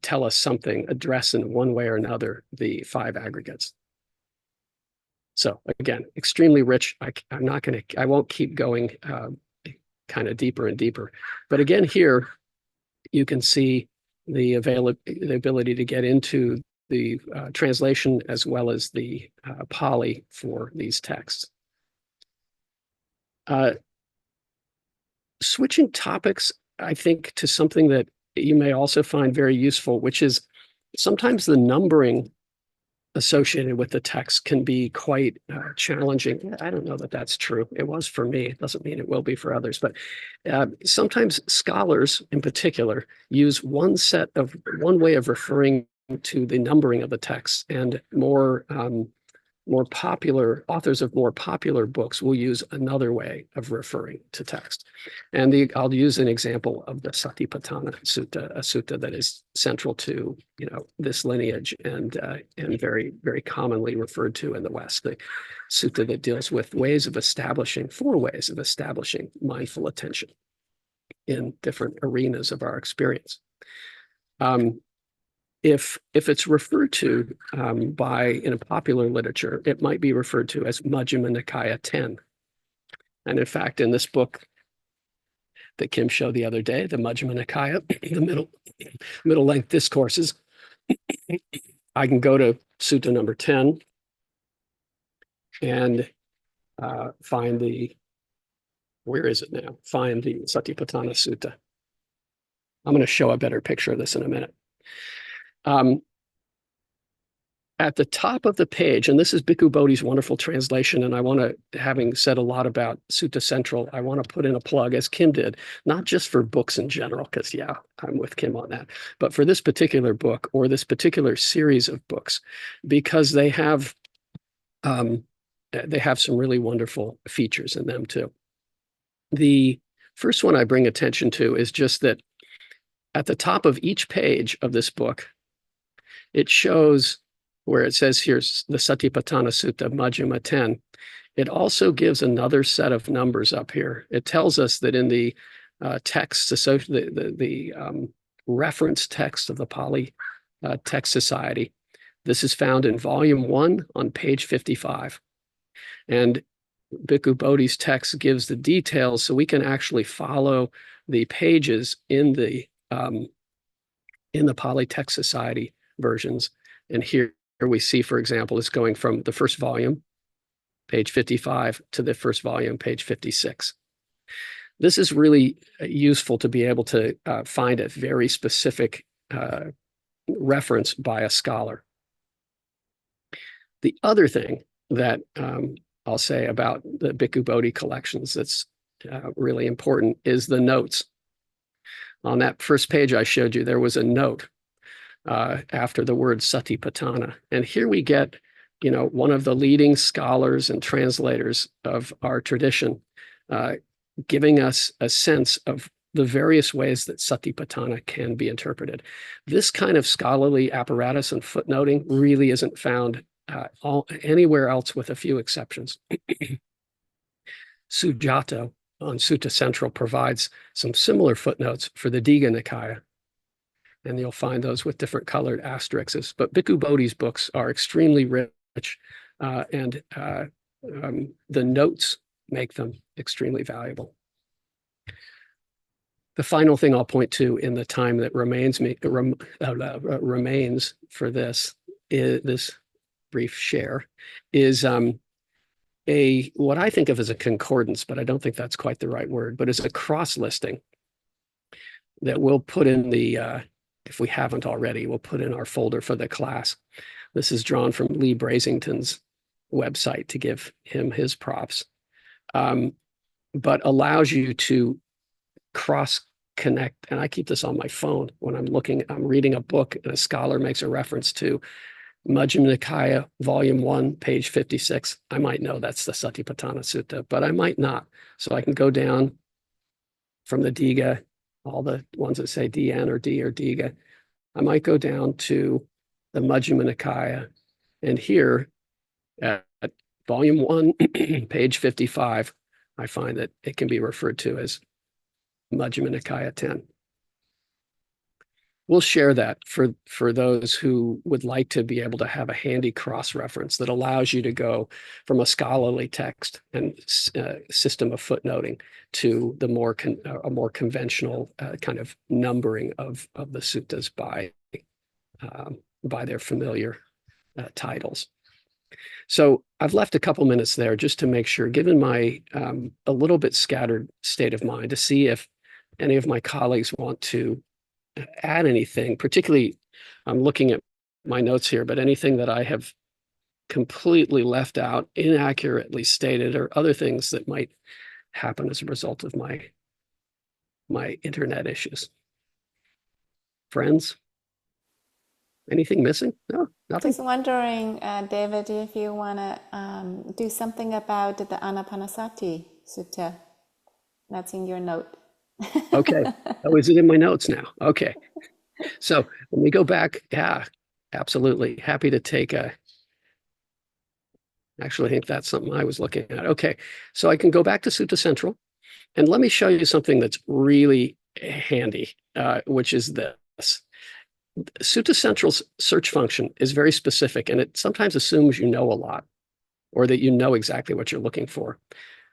tell us something, address in one way or another the 5 aggregates. So again, extremely rich. I won't keep going kind of deeper and deeper. But again, here you can see the ability to get into the translation as well as the Pali for these texts. Switching topics, I think, to something that you may also find very useful, which is sometimes the numbering associated with the text can be quite challenging. I don't know that that's true. It was for me. It doesn't mean it will be for others. But sometimes scholars, in particular, use one way of referring to the numbering of the text, and more popular authors of more popular books will use another way of referring to text. And I'll use an example of the Satipatthana Sutta, a sutta that is central to this lineage and very, very commonly referred to in the West. The sutta that deals with four ways of establishing mindful attention in different arenas of our experience. If it's referred to in a popular literature, it might be referred to as Majjhima Nikaya 10. And in fact, in this book that Kim showed the other day, the Majjhima Nikaya, the middle length discourses, I can go to sutta number 10 and find the Satipatthana Sutta. I'm going to show a better picture of this in a minute. At the top of the page, and this is Bhikkhu Bodhi's wonderful translation, and I want to, having said a lot about Sutta Central, I want to put in a plug, as Kim did, not just for books in general, because I'm with Kim on that, but for this particular book or this particular series of books, because they have some really wonderful features in them too. The first one I bring attention to is just that at the top of each page of this book, it shows where it says here's the Satipatthana Sutta, Majjhima 10. It also gives another set of numbers up here. It tells us that in the texts, the reference text of the Pali Text Society, this is found in volume 1 on page 55. And Bhikkhu Bodhi's text gives the details so we can actually follow the pages in the Pali Text Society versions. And here we see, for example, it's going from the first volume, page 55, to the first volume, page 56. This is really useful to be able to find a very specific reference by a scholar. The other thing that I'll say about the Bhikkhu Bodhi collections that's really important is the notes. On that first page I showed you, there was a note after the word Satipatthana. And here we get, one of the leading scholars and translators of our tradition giving us a sense of the various ways that Satipatthana can be interpreted. This kind of scholarly apparatus and footnoting really isn't found anywhere else, with a few exceptions. Sujato on Sutta Central provides some similar footnotes for the Digha Nikaya, and you'll find those with different colored asterisks. But Bhikkhu Bodhi's books are extremely rich, and the notes make them extremely valuable. The final thing I'll point to in the time that remains for this brief share is what I think of as a concordance, but I don't think that's quite the right word, but is a cross-listing that we'll put in the, if we haven't already, we'll put in our folder for the class. This is drawn from Lee Brasington's website, to give him his props, but allows you to cross-connect. And I keep this on my phone when I'm reading a book and a scholar makes a reference to Majjhima Nikaya, volume 1, page 56. I might know that's the Satipatthana Sutta, but I might not. So I can go down from the Digha, all the ones that say DN or D or Digha. I might go down to the Majjhima Nikaya, and here at volume 1, page 55, I find that it can be referred to as Majjhima Nikaya 10. we'll share that for those who would like to be able to have a handy cross-reference that allows you to go from a scholarly text and system of footnoting to the more a more conventional kind of numbering of the suttas by their familiar titles. So I've left a couple minutes there just to make sure, given my a little bit scattered state of mind, to see if any of my colleagues want to add anything. Particularly, I'm looking at my notes here, but anything that I have completely left out, inaccurately stated, or other things that might happen as a result of my internet issues. Friends? Anything missing? No, nothing. Just wondering, David, if you want to do something about the Anapanasati Sutta. That's in your note. Okay. Oh, is it in my notes now? Okay. So when we go back, yeah, absolutely. Happy to take a, actually, I think that's something I was looking at. Okay. So I can go back to Sutta Central, and let me show you something that's really handy, which is this. Sutta Central's search function is very specific, and it sometimes assumes you know a lot, or that you know exactly what you're looking for.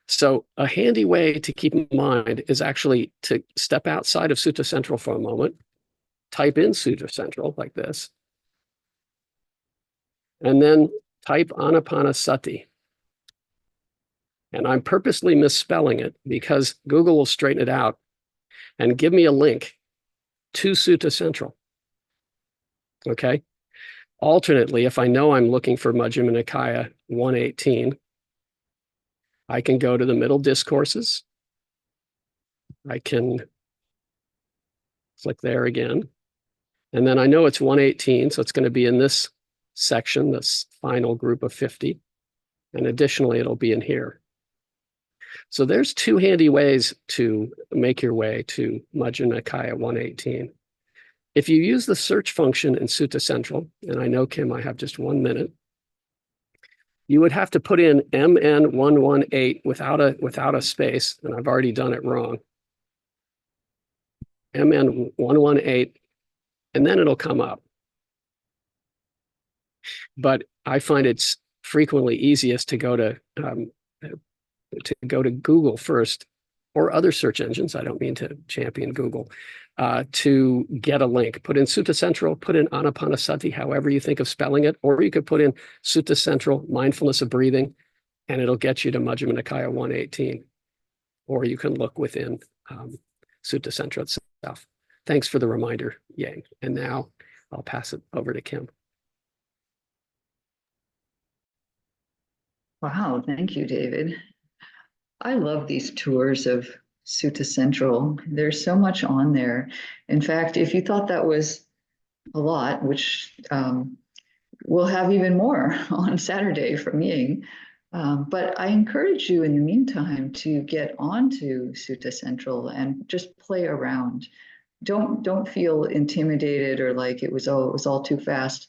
So a handy way to keep in mind is actually to step outside of Sutta Central for a moment, type in Sutta Central like this, and then type Anapanasati. And I'm purposely misspelling it because Google will straighten it out and give me a link to Sutta Central. Okay. Alternately, if I know I'm looking for Majjhima Nikaya 118, I can go to the middle discourses. I can click there again. And then I know it's 118, so it's going to be in this section, this final group of 50. And additionally, it'll be in here. So there's two handy ways to make your way to Majjhima Nikaya 118. If you use the search function in Sutta Central, and I know, Kim, I have just 1 minute, you would have to put in MN118 without a space, and I've already done it wrong. MN118, and then it'll come up. But I find it's frequently easiest to go to Google first, or other search engines. I don't mean to champion Google, to get a link. Put in Sutta Central, put in Anapanasati, however you think of spelling it, or you could put in Sutta Central, mindfulness of breathing, and it'll get you to Majjhima Nikaya 118. Or you can look within Sutta Central itself. Thanks for the reminder, Ying. And now I'll pass it over to Kim. Wow, thank you, David. I love these tours of Sutta Central. There's so much on there. In fact, if you thought that was a lot, which we'll have even more on Saturday from Ying, but I encourage you in the meantime to get onto Sutta Central and just play around. Don't feel intimidated or like it was all too fast.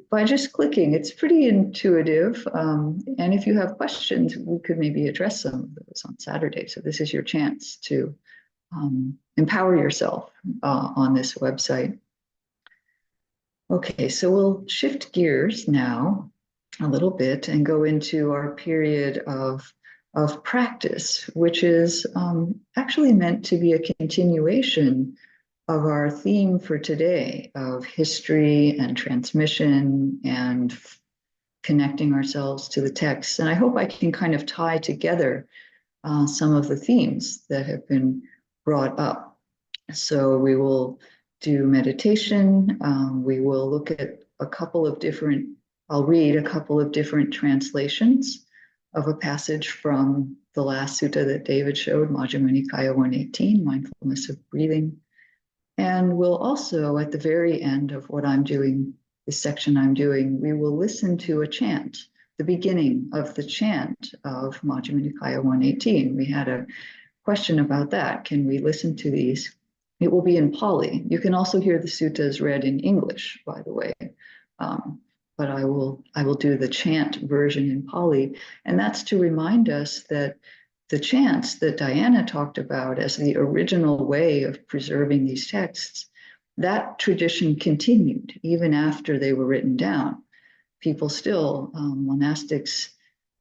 By just clicking, it's pretty intuitive. And if you have questions, we could maybe address some of those on Saturday. So this is your chance to empower yourself on this website. Okay, so we'll shift gears now a little bit and go into our period of practice, which is actually meant to be a continuation of our theme for today of history and transmission and connecting ourselves to the text. And I hope I can kind of tie together some of the themes that have been brought up. So we will do meditation. We will look at I'll read a couple of different translations of a passage from the last sutta that David showed, Majjhima Nikaya 118, mindfulness of breathing. And we'll also, at the very end of what I'm doing, this section I'm doing, we will listen to a chant, the beginning of the chant of Majjhima Nikaya 118. We had a question about that. Can we listen to these? It will be in Pali. You can also hear the suttas read in English, by the way. But I will do the chant version in Pali. And that's to remind us that the chants that Diana talked about as the original way of preserving these texts that tradition continued even after they were written down. People still, monastics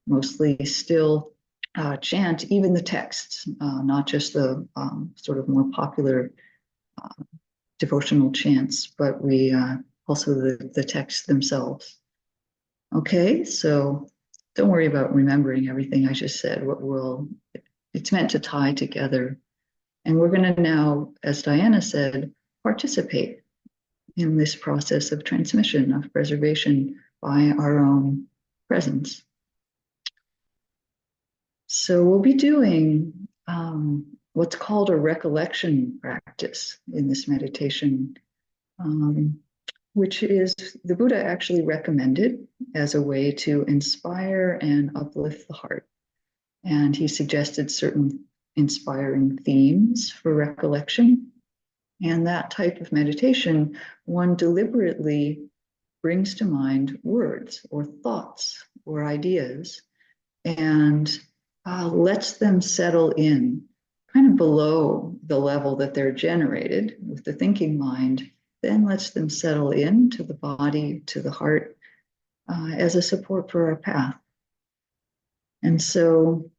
mostly still chant even the texts, not just the sort of more popular devotional chants, but we also the texts themselves. Okay, so don't worry about remembering everything I just said. It's meant to tie together. And we're going to now, as Diana said, participate in this process of transmission, of preservation by our own presence. So we'll be doing what's called a recollection practice in this meditation, which is the Buddha actually recommended as a way to inspire and uplift the heart. And he suggested certain inspiring themes for recollection. And that type of meditation, one deliberately brings to mind words or thoughts or ideas and lets them settle in kind of below the level that they're generated with the thinking mind, then lets them settle into the body, to the heart, as a support for our path. And so,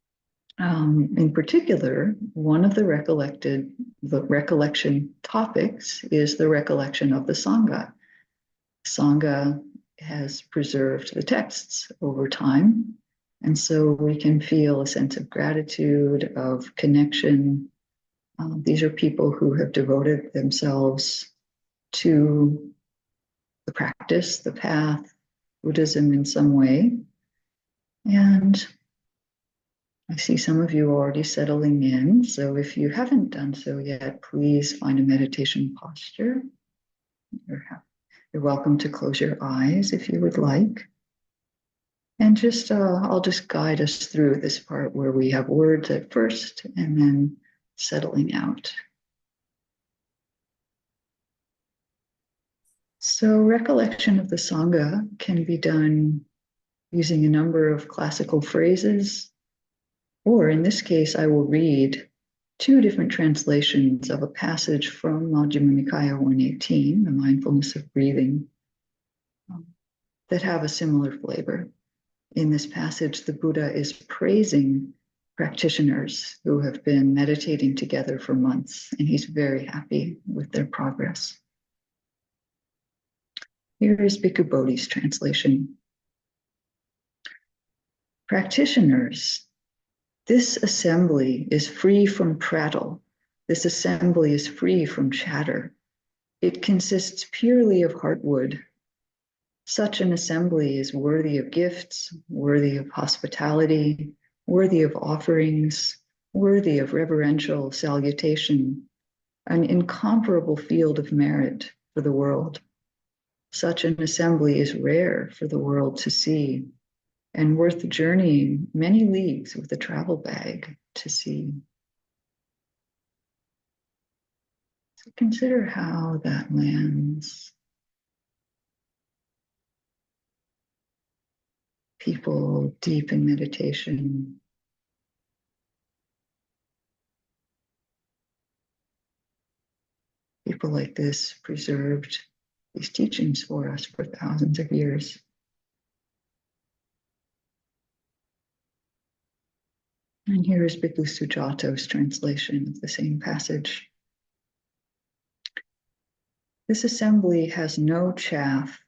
in particular, one of the recollection topics is the recollection of the Sangha. Sangha has preserved the texts over time, and so we can feel a sense of gratitude, of connection. These are people who have devoted themselves to the practice, the path, Buddhism in some way. And I see some of you already settling in. So if you haven't done so yet, please find a meditation posture. You're welcome to close your eyes if you would like. And just, I'll just guide us through this part where we have words at first and then settling out. So recollection of the Sangha can be done using a number of classical phrases, or in this case, I will read two different translations of a passage from Majjhima Nikaya 118, the mindfulness of breathing, that have a similar flavor. In this passage, the Buddha is praising practitioners who have been meditating together for months, and he's very happy with their progress. Here is Bhikkhu Bodhi's translation. Practitioners, this assembly is free from prattle. This assembly is free from chatter. It consists purely of heartwood. Such an assembly is worthy of gifts, worthy of hospitality, worthy of offerings, worthy of reverential salutation, an incomparable field of merit for the world. Such an assembly is rare for the world to see, and worth journeying many leagues with a travel bag to see. So consider how that lands. People deep in meditation, people like this preserved these teachings for us for thousands of years. And here is Bhikkhu Sujato's translation of the same passage. This assembly has no chaff.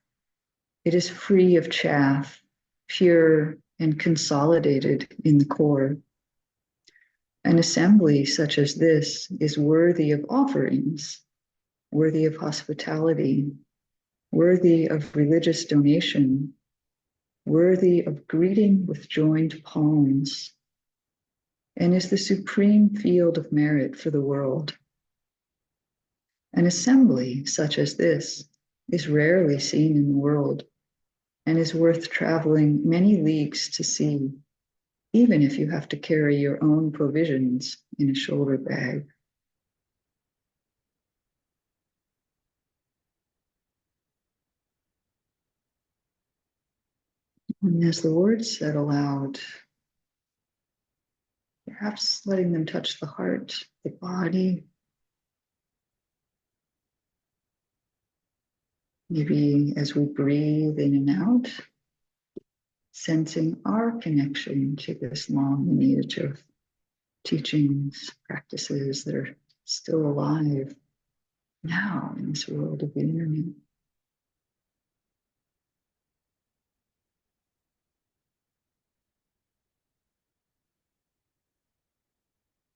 It is free of chaff, pure and consolidated in the core. An assembly such as this is worthy of offerings, worthy of hospitality, worthy of religious donation, worthy of greeting with joined palms, and is the supreme field of merit for the world. An assembly such as this is rarely seen in the world and is worth traveling many leagues to see, even if you have to carry your own provisions in a shoulder bag. And as the words settle out, perhaps letting them touch the heart, the body, Maybe as we breathe in and out, sensing our connection to this long lineage of teachings, practices that are still alive now in this world of the internet.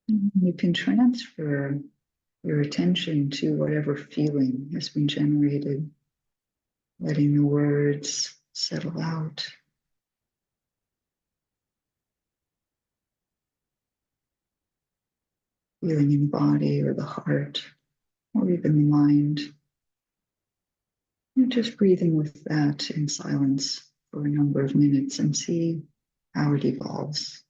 You can transfer your attention to whatever feeling has been generated, letting the words settle out. Feeling in the body or the heart, or even the mind. And just breathing with that in silence for a number of minutes and see how it evolves.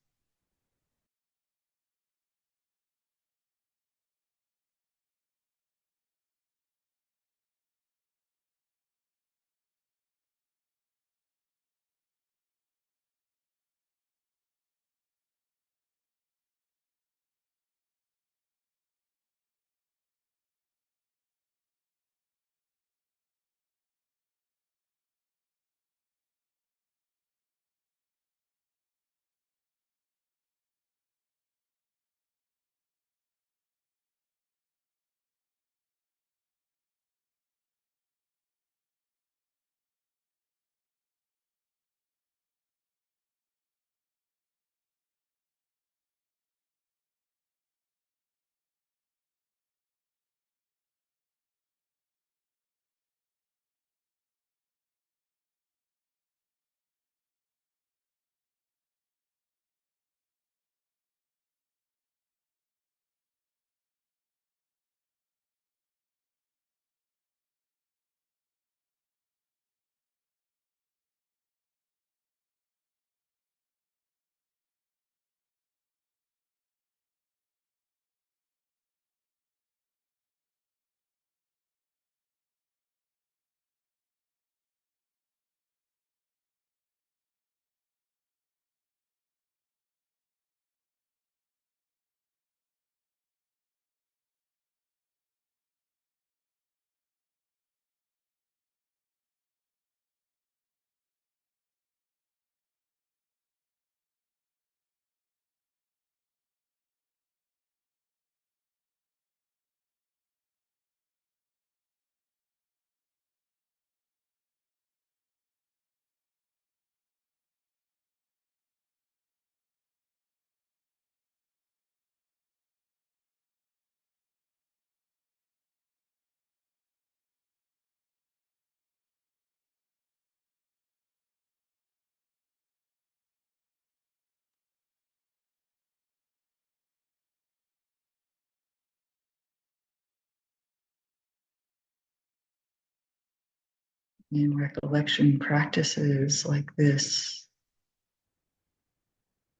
In recollection practices like this,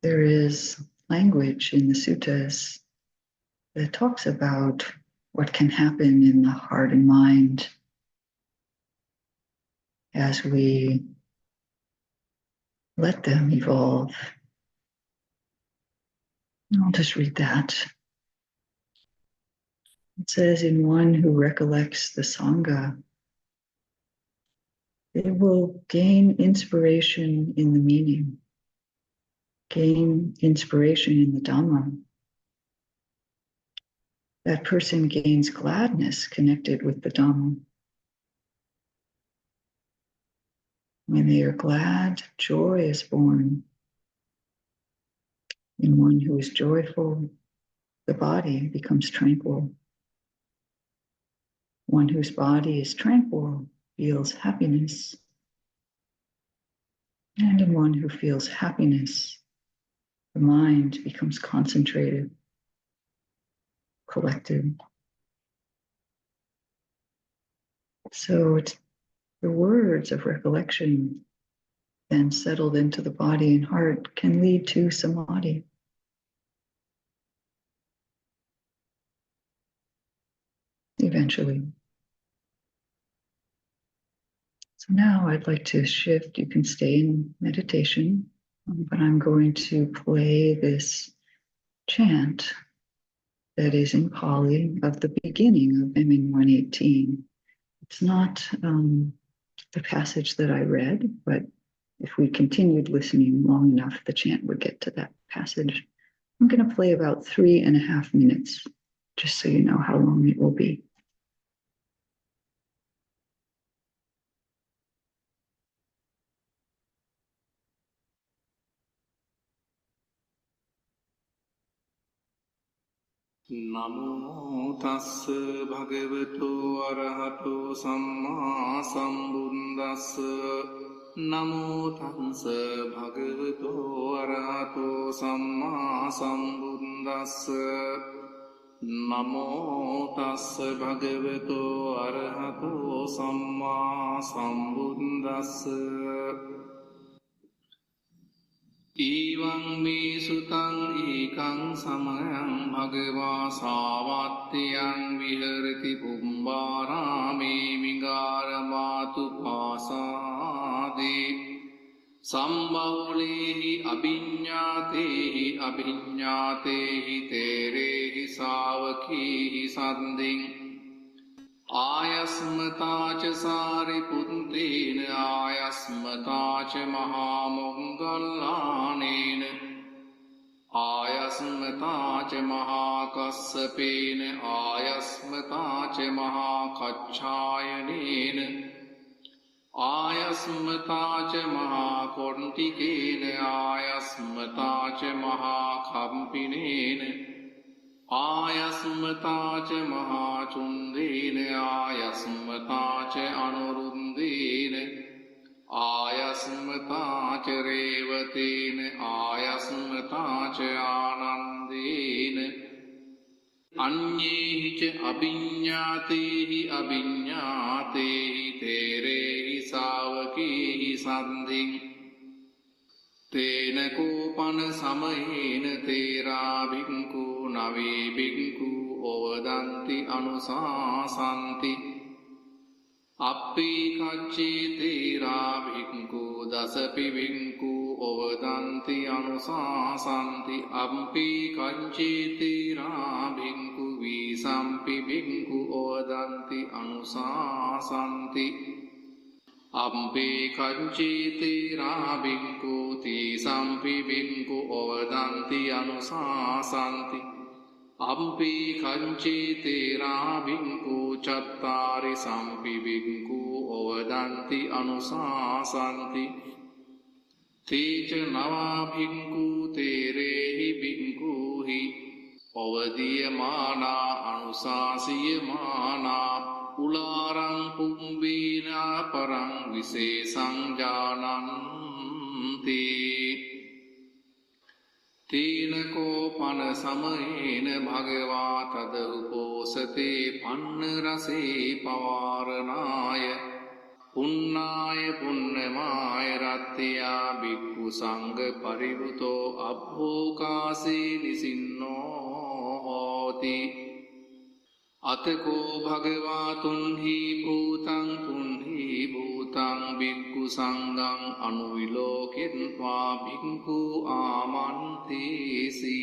there is language in the suttas that talks about what can happen in the heart and mind as we let them evolve. I'll just read that. It says, in one who recollects the Sangha, they will gain inspiration in the meaning, gain inspiration in the Dhamma. That person gains gladness connected with the Dhamma. When they are glad, joy is born. In one who is joyful, the body becomes tranquil. One whose body is tranquil feels happiness. And in one who feels happiness, the mind becomes concentrated, collected. So it's the words of recollection then settled into the body and heart can lead to samadhi. Eventually. So now I'd like to shift. You can stay in meditation, but I'm going to play this chant that is in Pali of the beginning of MN 118. It's not the passage that I read, but if we continued listening long enough, the chant would get to that passage. I'm going to play about 3.5 minutes, just so you know how long it will be. Namo tassa bhagavato arahato samma sambuddhassa. Namo tassa bhagavato arahato samma sambuddhassa. Namo tassa bhagavato arahato samma sambuddhassa. Evaṁ me sutang ekang samayang bhagava savattiyaṁ viharati pumbārāme mingāramātu pāsāde sambhaulehi abhiññātehi abhiññātehi terehi sāvakehi saddhiṃ Ayasmata ca sariputtena ayasmata ca mahamonggallanena ayasmata ca mahakassapena ayasmata ca mahakacchayanena ayasmata ca mahakontikena ayasmata ca mahakampinena Ayasmata ca mahachundena ayasmata ca anuruddhena ayasmata ca revatena ayasmata ca anandena anyehi ca abhiññātehi abhiññātehi terehi sāvakehi saddhiṃ Tena kopana samayena tera bhikku navi bhikku ovadanti anusasanti Appi kacche tera bhikku dasapi bhikku ovadanti anusasanti Appi kacche tera bhikku visampi bhikku ovadanti anusasanti Ampe kanchi tera bhikku tisampi bhikku ovadanti anusasanti Ampe kanchi tera bhikku chattari sampi bhikku ovadanti anusasanti Teca nava bhikku terehi bhikkuhi ovadiyamana anusasiyamana Ularang pumbina parang visesang jananti Tina kopana samayena bhagava tadaruposate pannarase pavaranaya Punnaya punnamaya rattiya bhikku sangha parivuto abhokase nisinno hoti Atako bhagava tunhi bhutang bhikku sangham anuvilokitva bhikku amantesi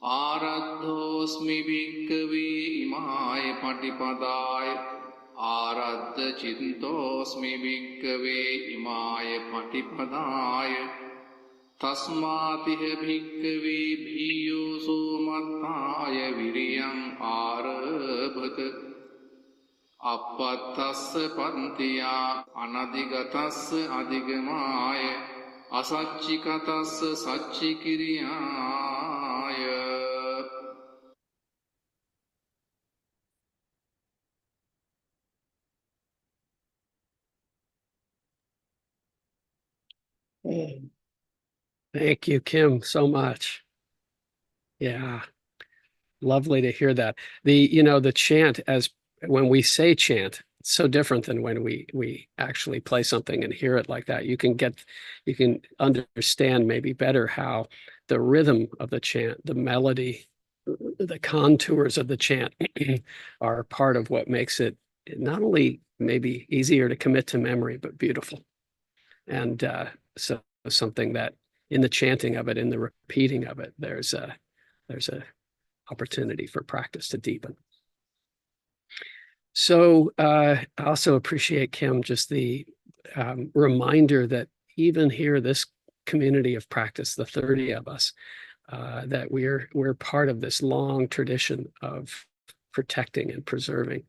Araddhosmi bhikkave imaya patipadaya Araddha chintosmi bhikkave imaya patipadaya Tasmātiha bhikkave bhiyo sumattāya viriyam ārabhata Appatthassa pantiyā anadigatassa adigamāya Asaccikatassa saccikiriyāya Thank you, Kim, so much. Yeah, lovely to hear that. The chant, as when we say chant, it's so different than when we actually play something and hear it like that. You can understand maybe better how the rhythm of the chant, the melody, the contours of the chant are part of what makes it not only maybe easier to commit to memory, but beautiful. And so something that in the chanting of it, in the repeating of it, there's a opportunity for practice to deepen. So I also appreciate, Kim, just the reminder that even here, this community of practice, the 30 of us, that we're part of this long tradition of protecting and preserving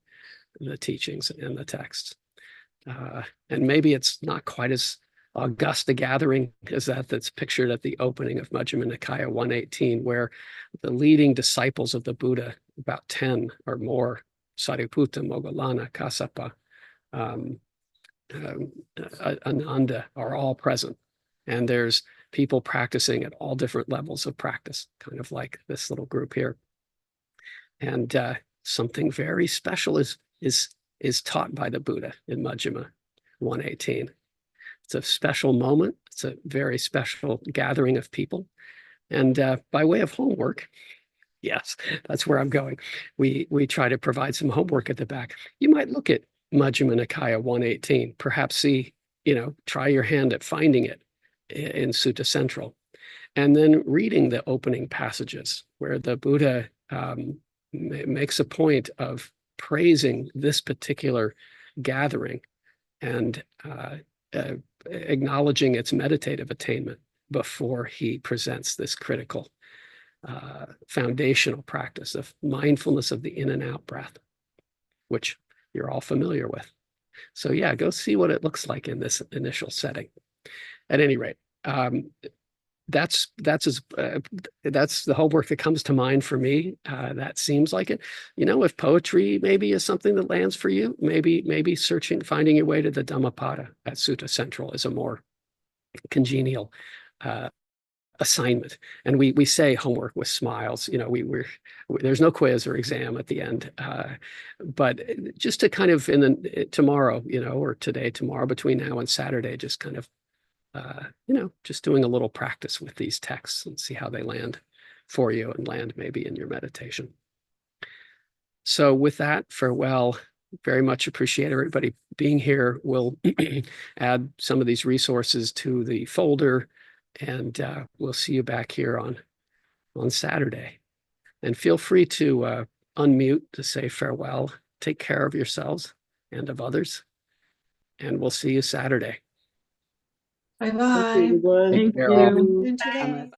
the teachings and the texts. And maybe it's not quite as august a gathering as that's pictured at the opening of Majjhima Nikaya 118, where the leading disciples of the Buddha, about 10 or more, Sariputta, Moggallana, Kassapa, Ananda, are all present. And there's people practicing at all different levels of practice, kind of like this little group here. And something very special is taught by the Buddha in Majjhima 118. It's a special moment. It's a very special gathering of people. And by way of homework, yes, that's where I'm going. We try to provide some homework at the back. You might look at Majjhima Nikaya 118, perhaps see, try your hand at finding it in Sutta Central, and then reading the opening passages where the Buddha makes a point of praising this particular gathering and acknowledging its meditative attainment before he presents this critical foundational practice of mindfulness of the in and out breath, which you're all familiar with. So yeah, go see what it looks like in this initial setting. At any rate, that's the homework that comes to mind for me. That seems like it. If poetry maybe is something that lands for you, maybe finding your way to the Dhammapada at Sutta Central is a more congenial assignment. And we say homework with smiles. There's no quiz or exam at the end, but just to kind of tomorrow, or today, tomorrow, between now and Saturday, just kind of just doing a little practice with these texts and see how they land for you and land maybe in your meditation. So with that, farewell. Very much appreciate everybody being here. We'll add some of these resources to the folder, and we'll see you back here on Saturday. And feel free to unmute to say farewell. Take care of yourselves and of others, and we'll see you Saturday. Bye-bye. Thank you. Thank care all. you. Today.